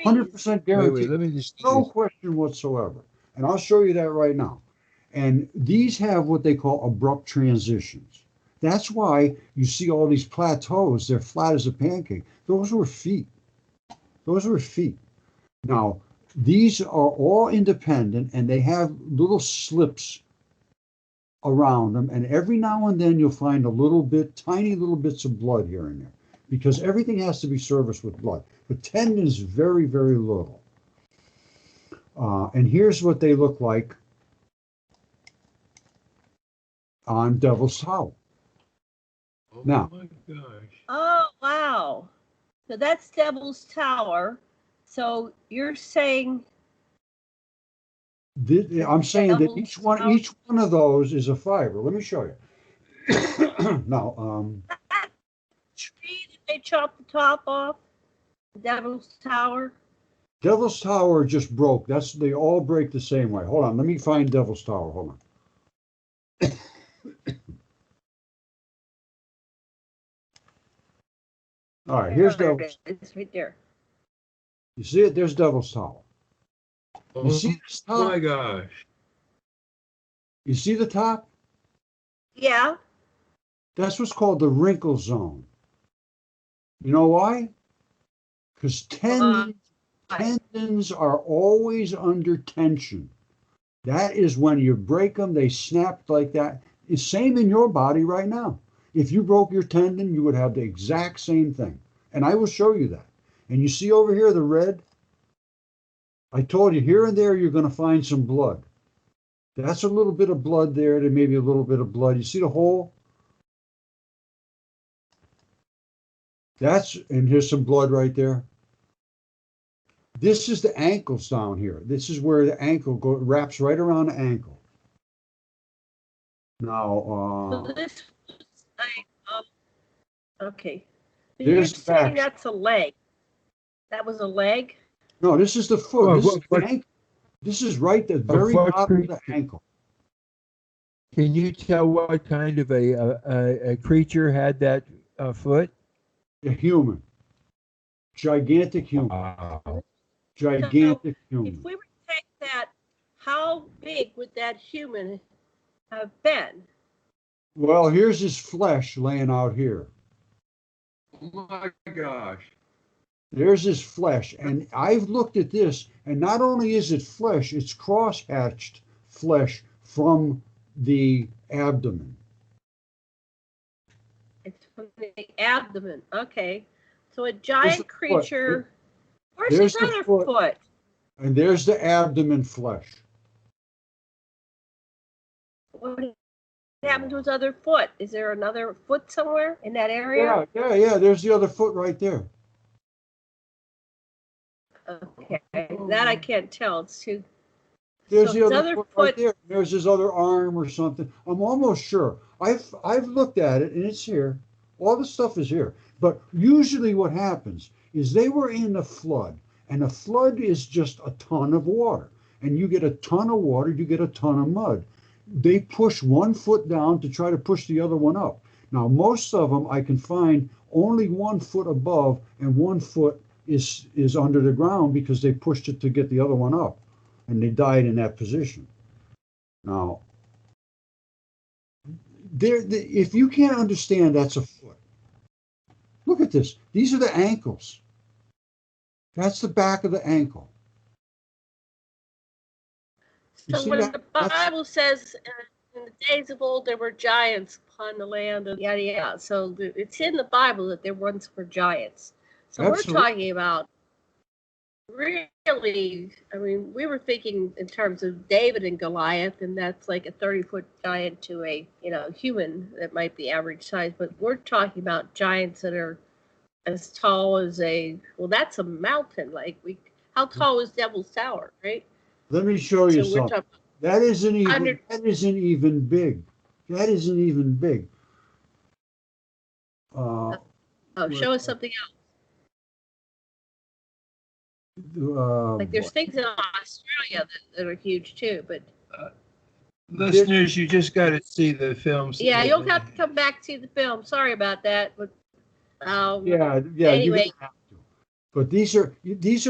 100% guaranteed. Wait, let me just No question whatsoever. And I'll show you that right now. And these have what they call abrupt transitions. That's why you see all these plateaus. They're flat as a pancake. Those were feet. Those were feet. Now, these are all independent, and they have little slips around them. And every now and then you'll find a little bit, tiny little bits of blood here and there, because everything has to be serviced with blood. But tendon is very, very little. And here's what they look like on Devil's Tower. Oh Now, my gosh. Oh wow. So that's Devil's Tower. So you're saying I'm saying that each one of those is a fiber. Let me show you. Now, that tree that they chopped the top off, Devil's Tower. Devil's Tower just broke. They all break the same way. Hold on, let me find Devil's Tower. Hold on. All right, here's Devil's. It's right there. You see it? There's Devil's Tower. You see this top? Oh my gosh. You see the top? Yeah. That's what's called the wrinkle zone. You know why? Because tendons are always under tension. That is when you break them, they snap like that. It's same in your body right now. If you broke your tendon, you would have the exact same thing. And I will show you that. And you see over here the red? I told you, here and there you're going to find some blood. That's a little bit of blood there, to maybe a little bit of blood. You see the hole? And here's some blood right there. This is the ankles down here. This is where the ankle wraps right around the ankle. Now, So this was okay. So there's you're the back. saying that's a leg. That was a leg? No, this is the foot. This is the ankle. This is right the very bottom of the ankle. Can you tell what kind of a creature had that foot? A human. Gigantic human. Wow. Gigantic human. If we were to take that, how big would that human have been? Well, here's his flesh laying out here. Oh my gosh. There's his flesh. And I've looked at this, and not only is it flesh, it's cross-hatched flesh from the abdomen. It's from the abdomen. Okay. So a giant creature. Where's There's his the other foot. foot? And there's the abdomen flesh. What happened to his other foot? Is there another foot somewhere in that area? Yeah. There's the other foot right there. Okay. That I can't tell. It's too. There's So the his other other foot foot. right there. There's his other arm or something. I'm almost sure. I've looked at it and it's here. All the stuff is here. But usually what happens is they were in a flood, and a flood is just a ton of water. And you get a ton of water, you get a ton of mud. They push one foot down to try to push the other one up. Now, most of them I can find only 1 foot above and 1 foot is under the ground because they pushed it to get the other one up. And they died in that position. Now, if you can't understand, that's a foot. Look at this. These are the ankles. That's the back of the ankle. So when the Bible says in the days of old there were giants upon the land of yada yada. So it's in the Bible that there once were giants. So Absolutely. we're talking about really, I mean, we were thinking in terms of David and Goliath, and that's like a 30-foot giant to a, human that might be average size. But we're talking about giants that are as tall as that's a mountain. How tall is Devil's Tower, right? Let me show you So we're something. That isn't even big. That isn't even big. Show us something else. There's things in Australia that are huge too, but listeners, you just got to see the films. Yeah, you'll have to come back to see the film. Sorry about that, but Yeah, you Anyway, don't have to. But these are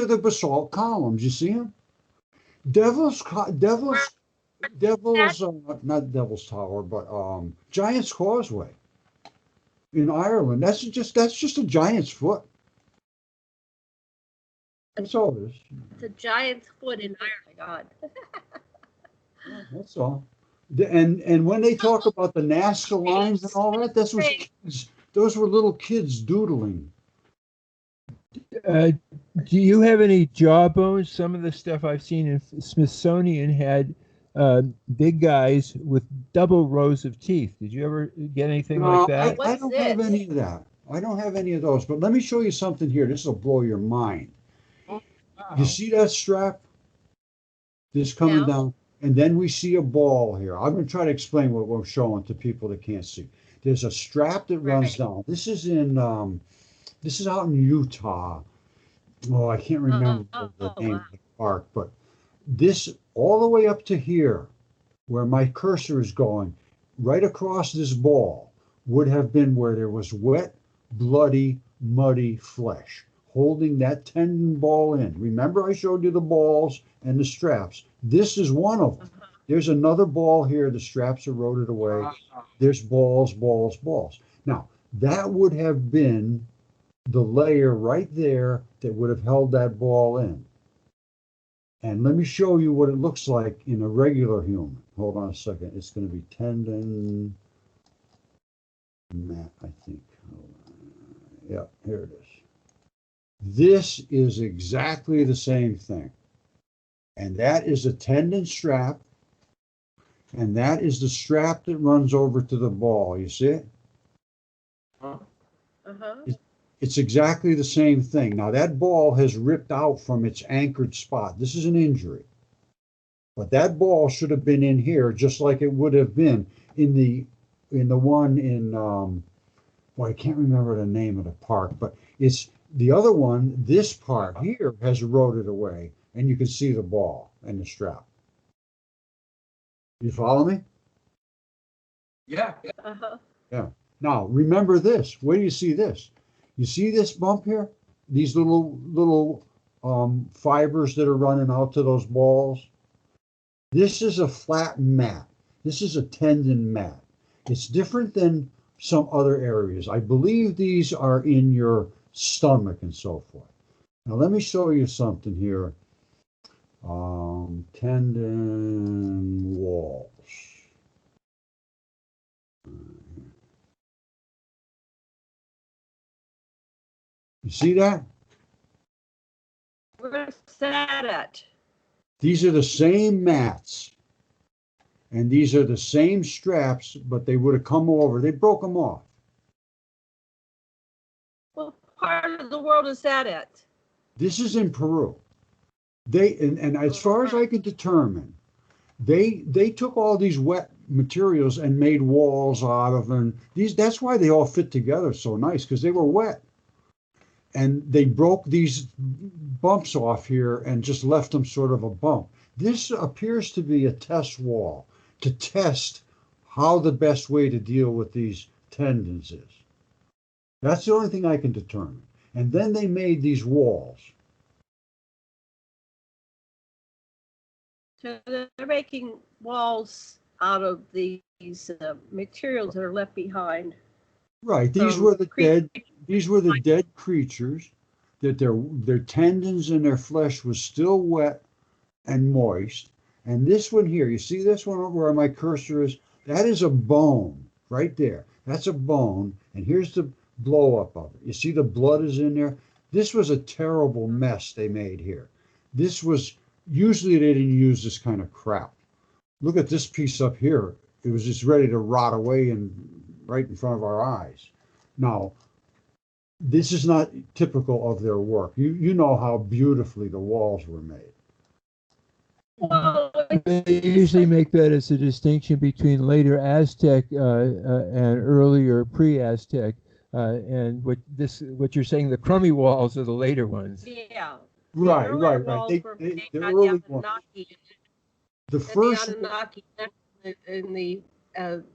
the basalt columns. You see them? Devil's not Devil's Tower, but Giant's Causeway in Ireland. That's just a giant's foot. That's all it is. it's a giant's foot in Ireland. God. That's all. And when they talk about the Nazca lines and all that, those were little kids doodling. Do you have any jawbones? Some of the stuff I've seen in Smithsonian had big guys with double rows of teeth. Did you ever get anything like that? I don't have any of that. I don't have any of those. But let me show you something here. This will blow your mind. Wow. You see that strap? This coming down. And then we see a ball here. I'm going to try to explain what we're showing to people that can't see. There's a strap that runs down. This is out in Utah. Oh, I can't remember the name of the park, but this all the way up to here, where my cursor is going, right across this ball, would have been where there was wet, bloody, muddy flesh, holding that tendon ball in. Remember I showed you the balls and the straps. This is one of them. There's another ball here. The straps are eroded away. There's balls. Now, that would have been the layer right there that would have held that ball in. And let me show you what it looks like in a regular human. Hold on a second. It's going to be tendon mat, I think. Yeah, here it is. This is exactly the same thing. And that is a tendon strap. And that is the strap that runs over to the ball. You see it? It's exactly the same thing. Now that ball has ripped out from its anchored spot. This is an injury. But that ball should have been in here just like it would have been in the one in I can't remember the name of the park, but it's the other one. This part here has eroded away, and you can see the ball and the strap. You follow me? Yeah. Yeah. Now remember this. Where do you see this? You see this bump here? These little fibers that are running out to those balls? This is a flat mat. This is a tendon mat. It's different than some other areas. I believe these are in your stomach and so forth. Now let me show you something here. Tendon walls. You see that? Where's that at? These are the same mats. And these are the same straps, but they would have come over. They broke them off. What part of the world is that at? This is in Peru. And as far as I could determine, they took all these wet materials and made walls out of them. That's why they all fit together so nice, because they were wet. And they broke these bumps off here and just left them sort of a bump. This appears to be a test wall to test how the best way to deal with these tendons is. That's the only thing I can determine. And then they made these walls. So they're making walls out of these materials that are left behind. Right. These were the dead creatures that their tendons and their flesh was still wet and moist. And this one here, you see this one where my cursor is? That is a bone right there. That's a bone. And here's the blow up of it. You see the blood is in there? This was a terrible mess they made here. Usually they didn't use this kind of crap. Look at this piece up here. It was just ready to rot away and right in front of our eyes. Now, this is not typical of their work. You know how beautifully the walls were made. They usually make that as a distinction between later Aztec and earlier pre-Aztec, and what you're saying, the crummy walls are the later ones. Yeah. Right. The early ones. The first Anunnaki in the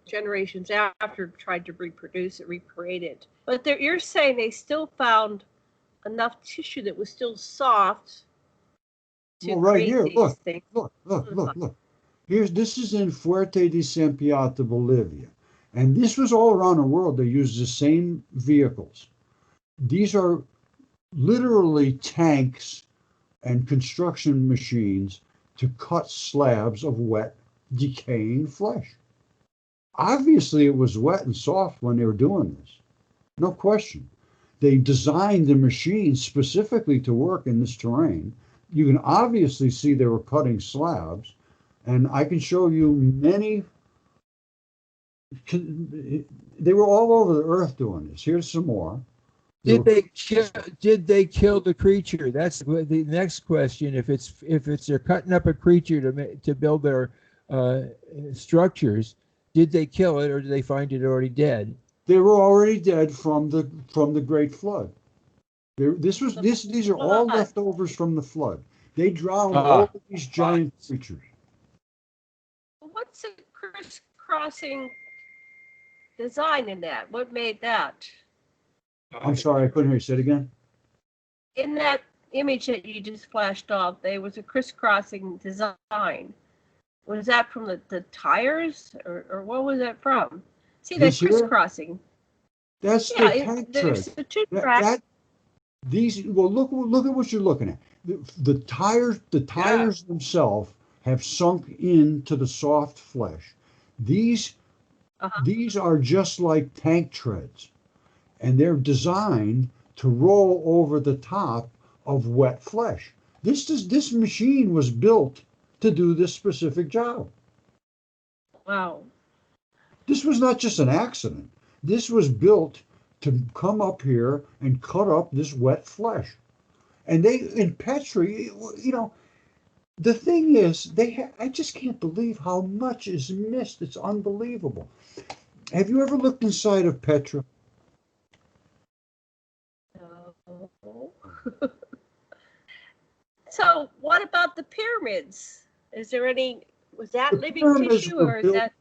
generations after tried to reproduce it, recreate it. But you're saying they still found enough tissue that was still soft to well, right create here, these things. look. This is in Fuerte de Sempiata, Bolivia. And this was all around the world. They used the same vehicles. These are literally tanks and construction machines to cut slabs of wet, decaying flesh. Obviously, it was wet and soft when they were doing this. No question. They designed the machine specifically to work in this terrain. You can obviously see they were cutting slabs, and I can show you many. They were all over the earth doing this. Here's some more. Did they kill the creature? That's the next question. If they're cutting up a creature to build their structures, did they kill it or did they find it already dead? They were already dead from the Great Flood. These are all leftovers from the flood. They drowned all of these giant creatures. What's a crisscrossing design in that? What made that? I'm sorry, I couldn't hear you. Say it again. In that image that you just flashed off, there was a crisscrossing design. Was that from the tires, or what was that from? See, that crisscrossing. That's the tank there's tread. the two tracks. Look at what you're looking at. The tires themselves have sunk into the soft flesh. These are just like tank treads, and they're designed to roll over the top of wet flesh. This machine was built to do this specific job. Wow. This was not just an accident. This was built to come up here and cut up this wet flesh. And in Petri, the thing is, I just can't believe how much is missed. It's unbelievable. Have you ever looked inside of Petra? No. So what about the pyramids? Was that living tissue or is that?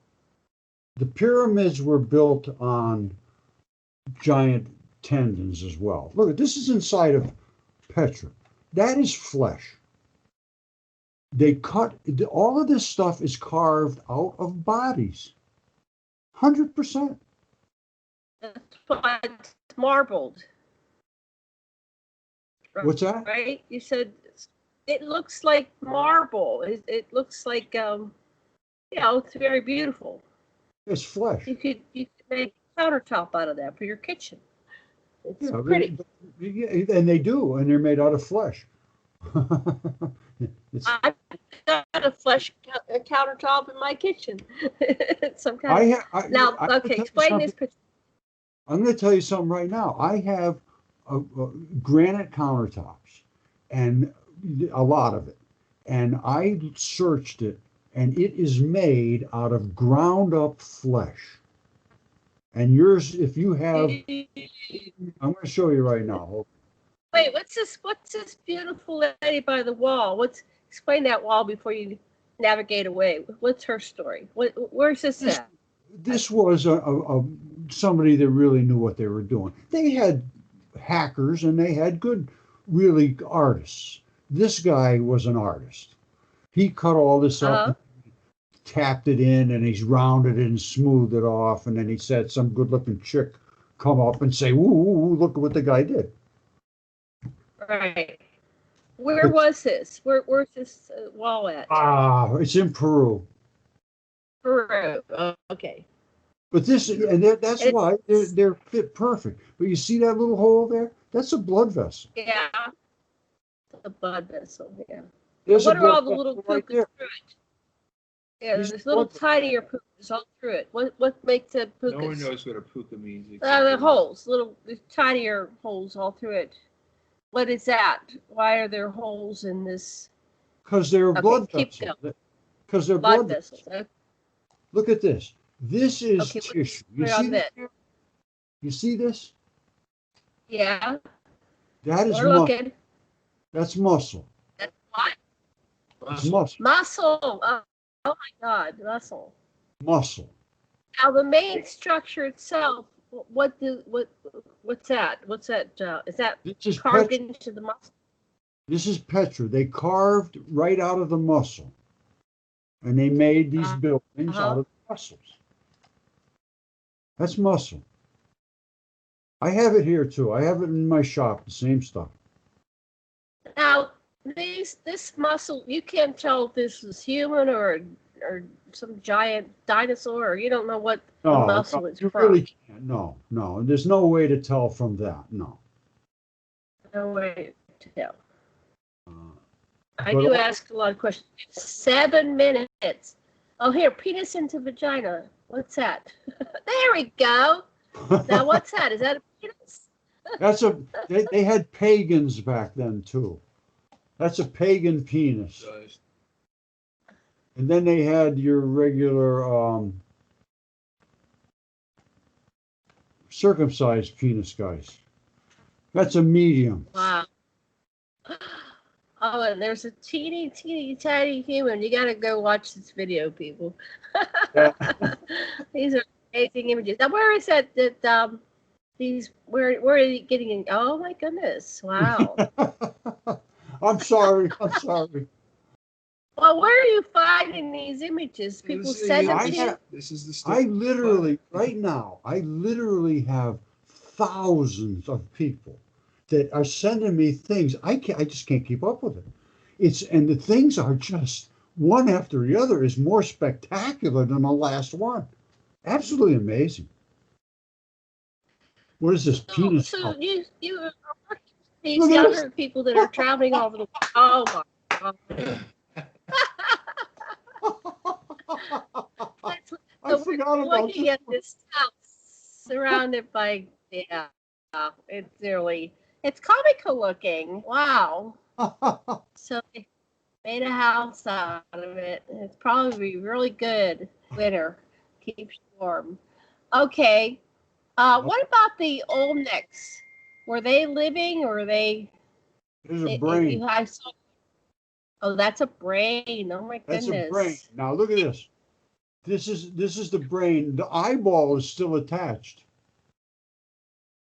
The pyramids were built on giant tendons as well. Look, this is inside of Petra. That is flesh. They cut, all of this stuff is carved out of bodies. 100%. That's why it's marbled. What's that? Right? You said it looks like marble. It looks like, it's very beautiful. It's flesh. You could make a countertop out of that for your kitchen. It's pretty. And they do, and they're made out of flesh. I've got a flesh countertop in my kitchen. Some kind of. Explain this picture. I'm going to tell you something right now. I have granite countertops, and a lot of it. And I searched it, and it is made out of ground up flesh. And yours, if you have, I'm going to show you right now. Wait, what's this beautiful lady by the wall? Explain that wall before you navigate away. What's her story? Where's this at? This was somebody that really knew what they were doing. They had hackers and they had good, really artists. This guy was an artist. He cut all this up, tapped it in, and he's rounded it and smoothed it off. And then he said some good-looking chick come up and say, "Ooh, look at what the guy did." Right. Where was this? Where's this wall at? It's in Peru. Peru. Oh, okay. But that's why they're fit perfect. But you see that little hole there? That's a blood vessel. Yeah. A blood vessel. Yeah. What are all the little pukas through it? Yeah, there's little tinier pukas all through it. What makes the pukas? No one knows what a puka means. The holes, there's tinier holes all through it. What is that? Why are there holes in this? Because they're blood vessels. Because they're blood vessels. Look at this. This is tissue. You see this? You see this? Yeah. That is muscle. That's muscle. That's what? It's muscle. Muscle. Oh my God, muscle. Muscle. Now the main structure itself, what's that? What's that? Is that carved into the muscle? This is Petra. They carved right out of the muscle, and they made these buildings out of muscles. That's muscle. I have it here too. I have it in my shop. The same stuff. Now, this muscle, you can't tell if this is human or some giant dinosaur, or you don't know what the muscle is you from. Really can't. No. There's no way to tell from that. No. No way to tell. I do ask a lot of questions. 7 minutes. Oh, here, penis into vagina. What's that? There we go. Now, what's that? Is that a penis? They had pagans back then too. That's a pagan penis. And then they had your regular circumcised penis guys. That's a medium. Wow. Oh, and there's a teeny tiny human. You got to go watch this video, people. These are amazing images. Now, where is that? Where are you getting in? Oh my goodness! Wow. I'm sorry. Well, where are you finding these images? People send them to you. This is the stuff. I literally have thousands of people that are sending me things. I just can't keep up with it. And the things are just one after the other is more spectacular than the last one. Absolutely amazing. What is this penis? So you are these younger people that are traveling all over the world. Oh my God. I forgot about looking at this house surrounded by it's comical looking. Wow. So they made a house out of it. It's probably really good winter. Keeps you warm. Okay. What about the Olmecs? Were they living or were they? There's a brain. Oh, that's a brain. Oh my goodness. That's a brain. Now look at this. This is the brain. The eyeball is still attached.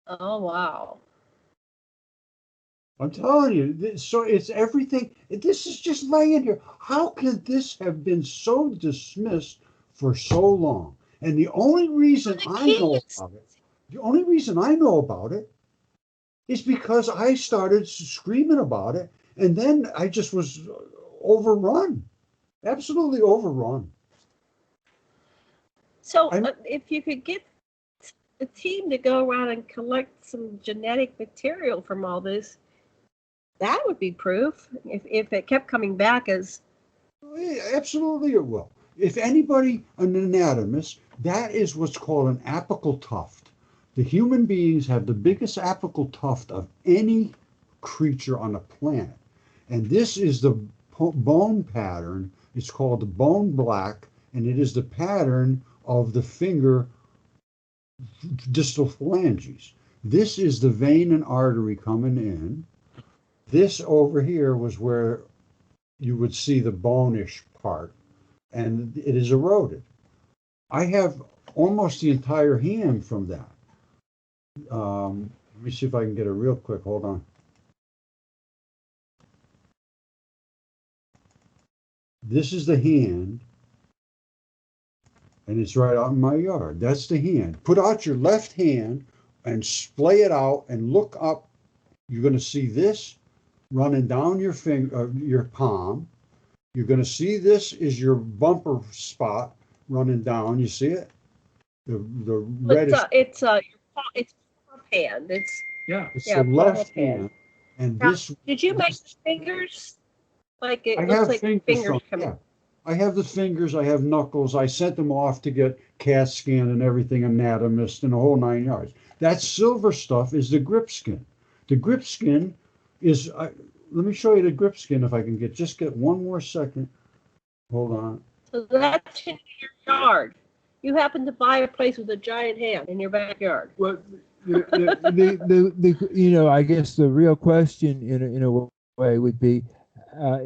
Oh wow. I'm telling you, so it's everything. This is just laying here. How can this have been so dismissed for so long? And the only reason I know about it is because I started screaming about it, and then I just was overrun, absolutely overrun. So if you could get a team to go around and collect some genetic material from all this, that would be proof. If it kept coming back as... Absolutely it will. If anybody, an anatomist, that is what's called an apical tuft. The human beings have the biggest apical tuft of any creature on the planet. And this is the bone pattern. It's called the bone black, and it is the pattern of the finger distal phalanges. This is the vein and artery coming in. This over here was where you would see the bone-ish part, and it is eroded. I have almost the entire hand from that. Let me see if I can get it real quick. Hold on. This is the hand, and it's right out in my yard. That's the hand. Put out your left hand and splay it out and look up. You're going to see this running down your finger, your palm. You're going to see this is your bumper spot running down. You see it? The reddish. It's hand. It's the left hand. And now, this. Did you make the fingers? Like it I looks have like fingers coming. Yeah. I have the fingers. I have knuckles. I sent them off to get CAT scan and everything, anatomist and the whole 9 yards. That silver stuff is the grip skin. The grip skin is. Let me show you the grip skin if I can get one more second. Hold on. So that's in your yard. You happen to buy a place with a giant hand in your backyard. Well, I guess the real question in a way would be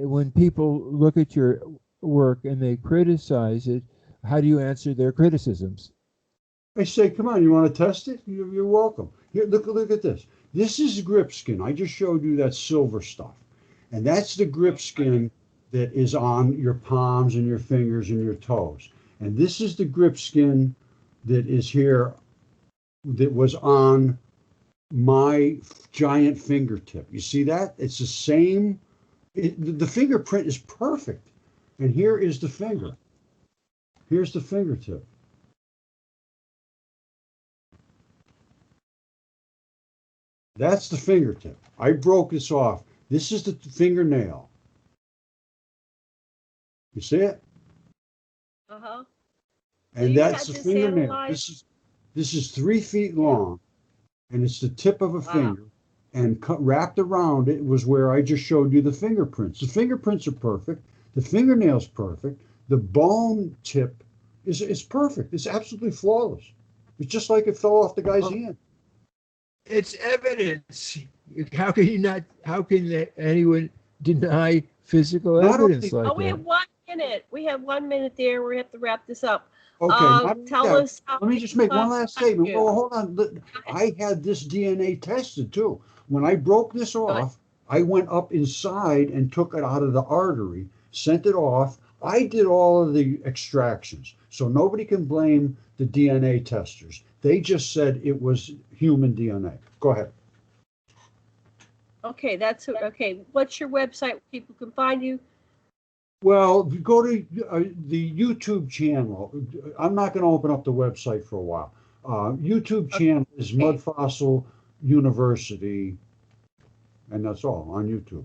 when people look at your work and they criticize it, how do you answer their criticisms? I say, come on, you want to test it? You're welcome. Here, look at this. This is grip skin. I just showed you that silver stuff. And that's the grip skin that is on your palms and your fingers and your toes. And this is the grip skin that is here, that was on my giant fingertip. You see that? It's the same. The fingerprint is perfect. And here is the finger. Here's the fingertip. That's the fingertip. I broke this off. This is the fingernail. You see it? Uh-huh. And that's the fingernail. This is 3 feet long, and it's the tip of a finger. And wrapped around it was where I just showed you the fingerprints. The fingerprints are perfect. The fingernail's perfect. The bone tip is perfect. It's absolutely flawless. It's just like it fell off the guy's hand. It's evidence. How can anyone deny physical evidence like that? We have 1 minute. We have 1 minute there. We have to wrap this up. Okay. Tell us. Let me just make one last statement. Well, hold on. I had this DNA tested too. When I broke this off, I went up inside and took it out of the artery, sent it off. I did all of the extractions. So nobody can blame the DNA testers. They just said it was human DNA. Go ahead. Okay, that's okay. What's your website where people can find you? Well, go to the YouTube channel. I'm not going to open up the website for a while. YouTube channel is Mudfossil University, and that's all on YouTube.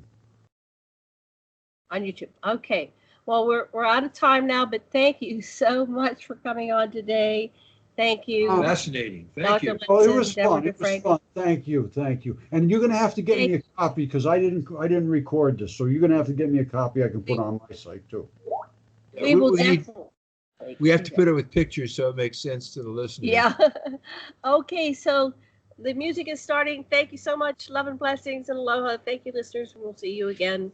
On YouTube. Okay. Well, we're out of time now, but thank you so much for coming on today. Thank you. Fascinating. Thank you. Oh, it was fun. It was fun. Thank you. And you're going to have to get me a copy because I didn't record this, so you're going to have to get me a copy I can put on my site too. We will definitely. We have to put it with pictures so it makes sense to the listener. Yeah. Okay, so the music is starting. Thank you so much. Love and blessings and aloha. Thank you, listeners. We'll see you again.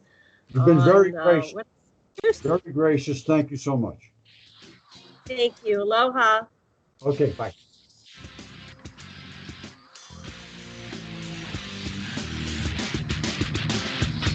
You've been very gracious. Very gracious. Thank you so much. Thank you. Aloha. Okay, bye.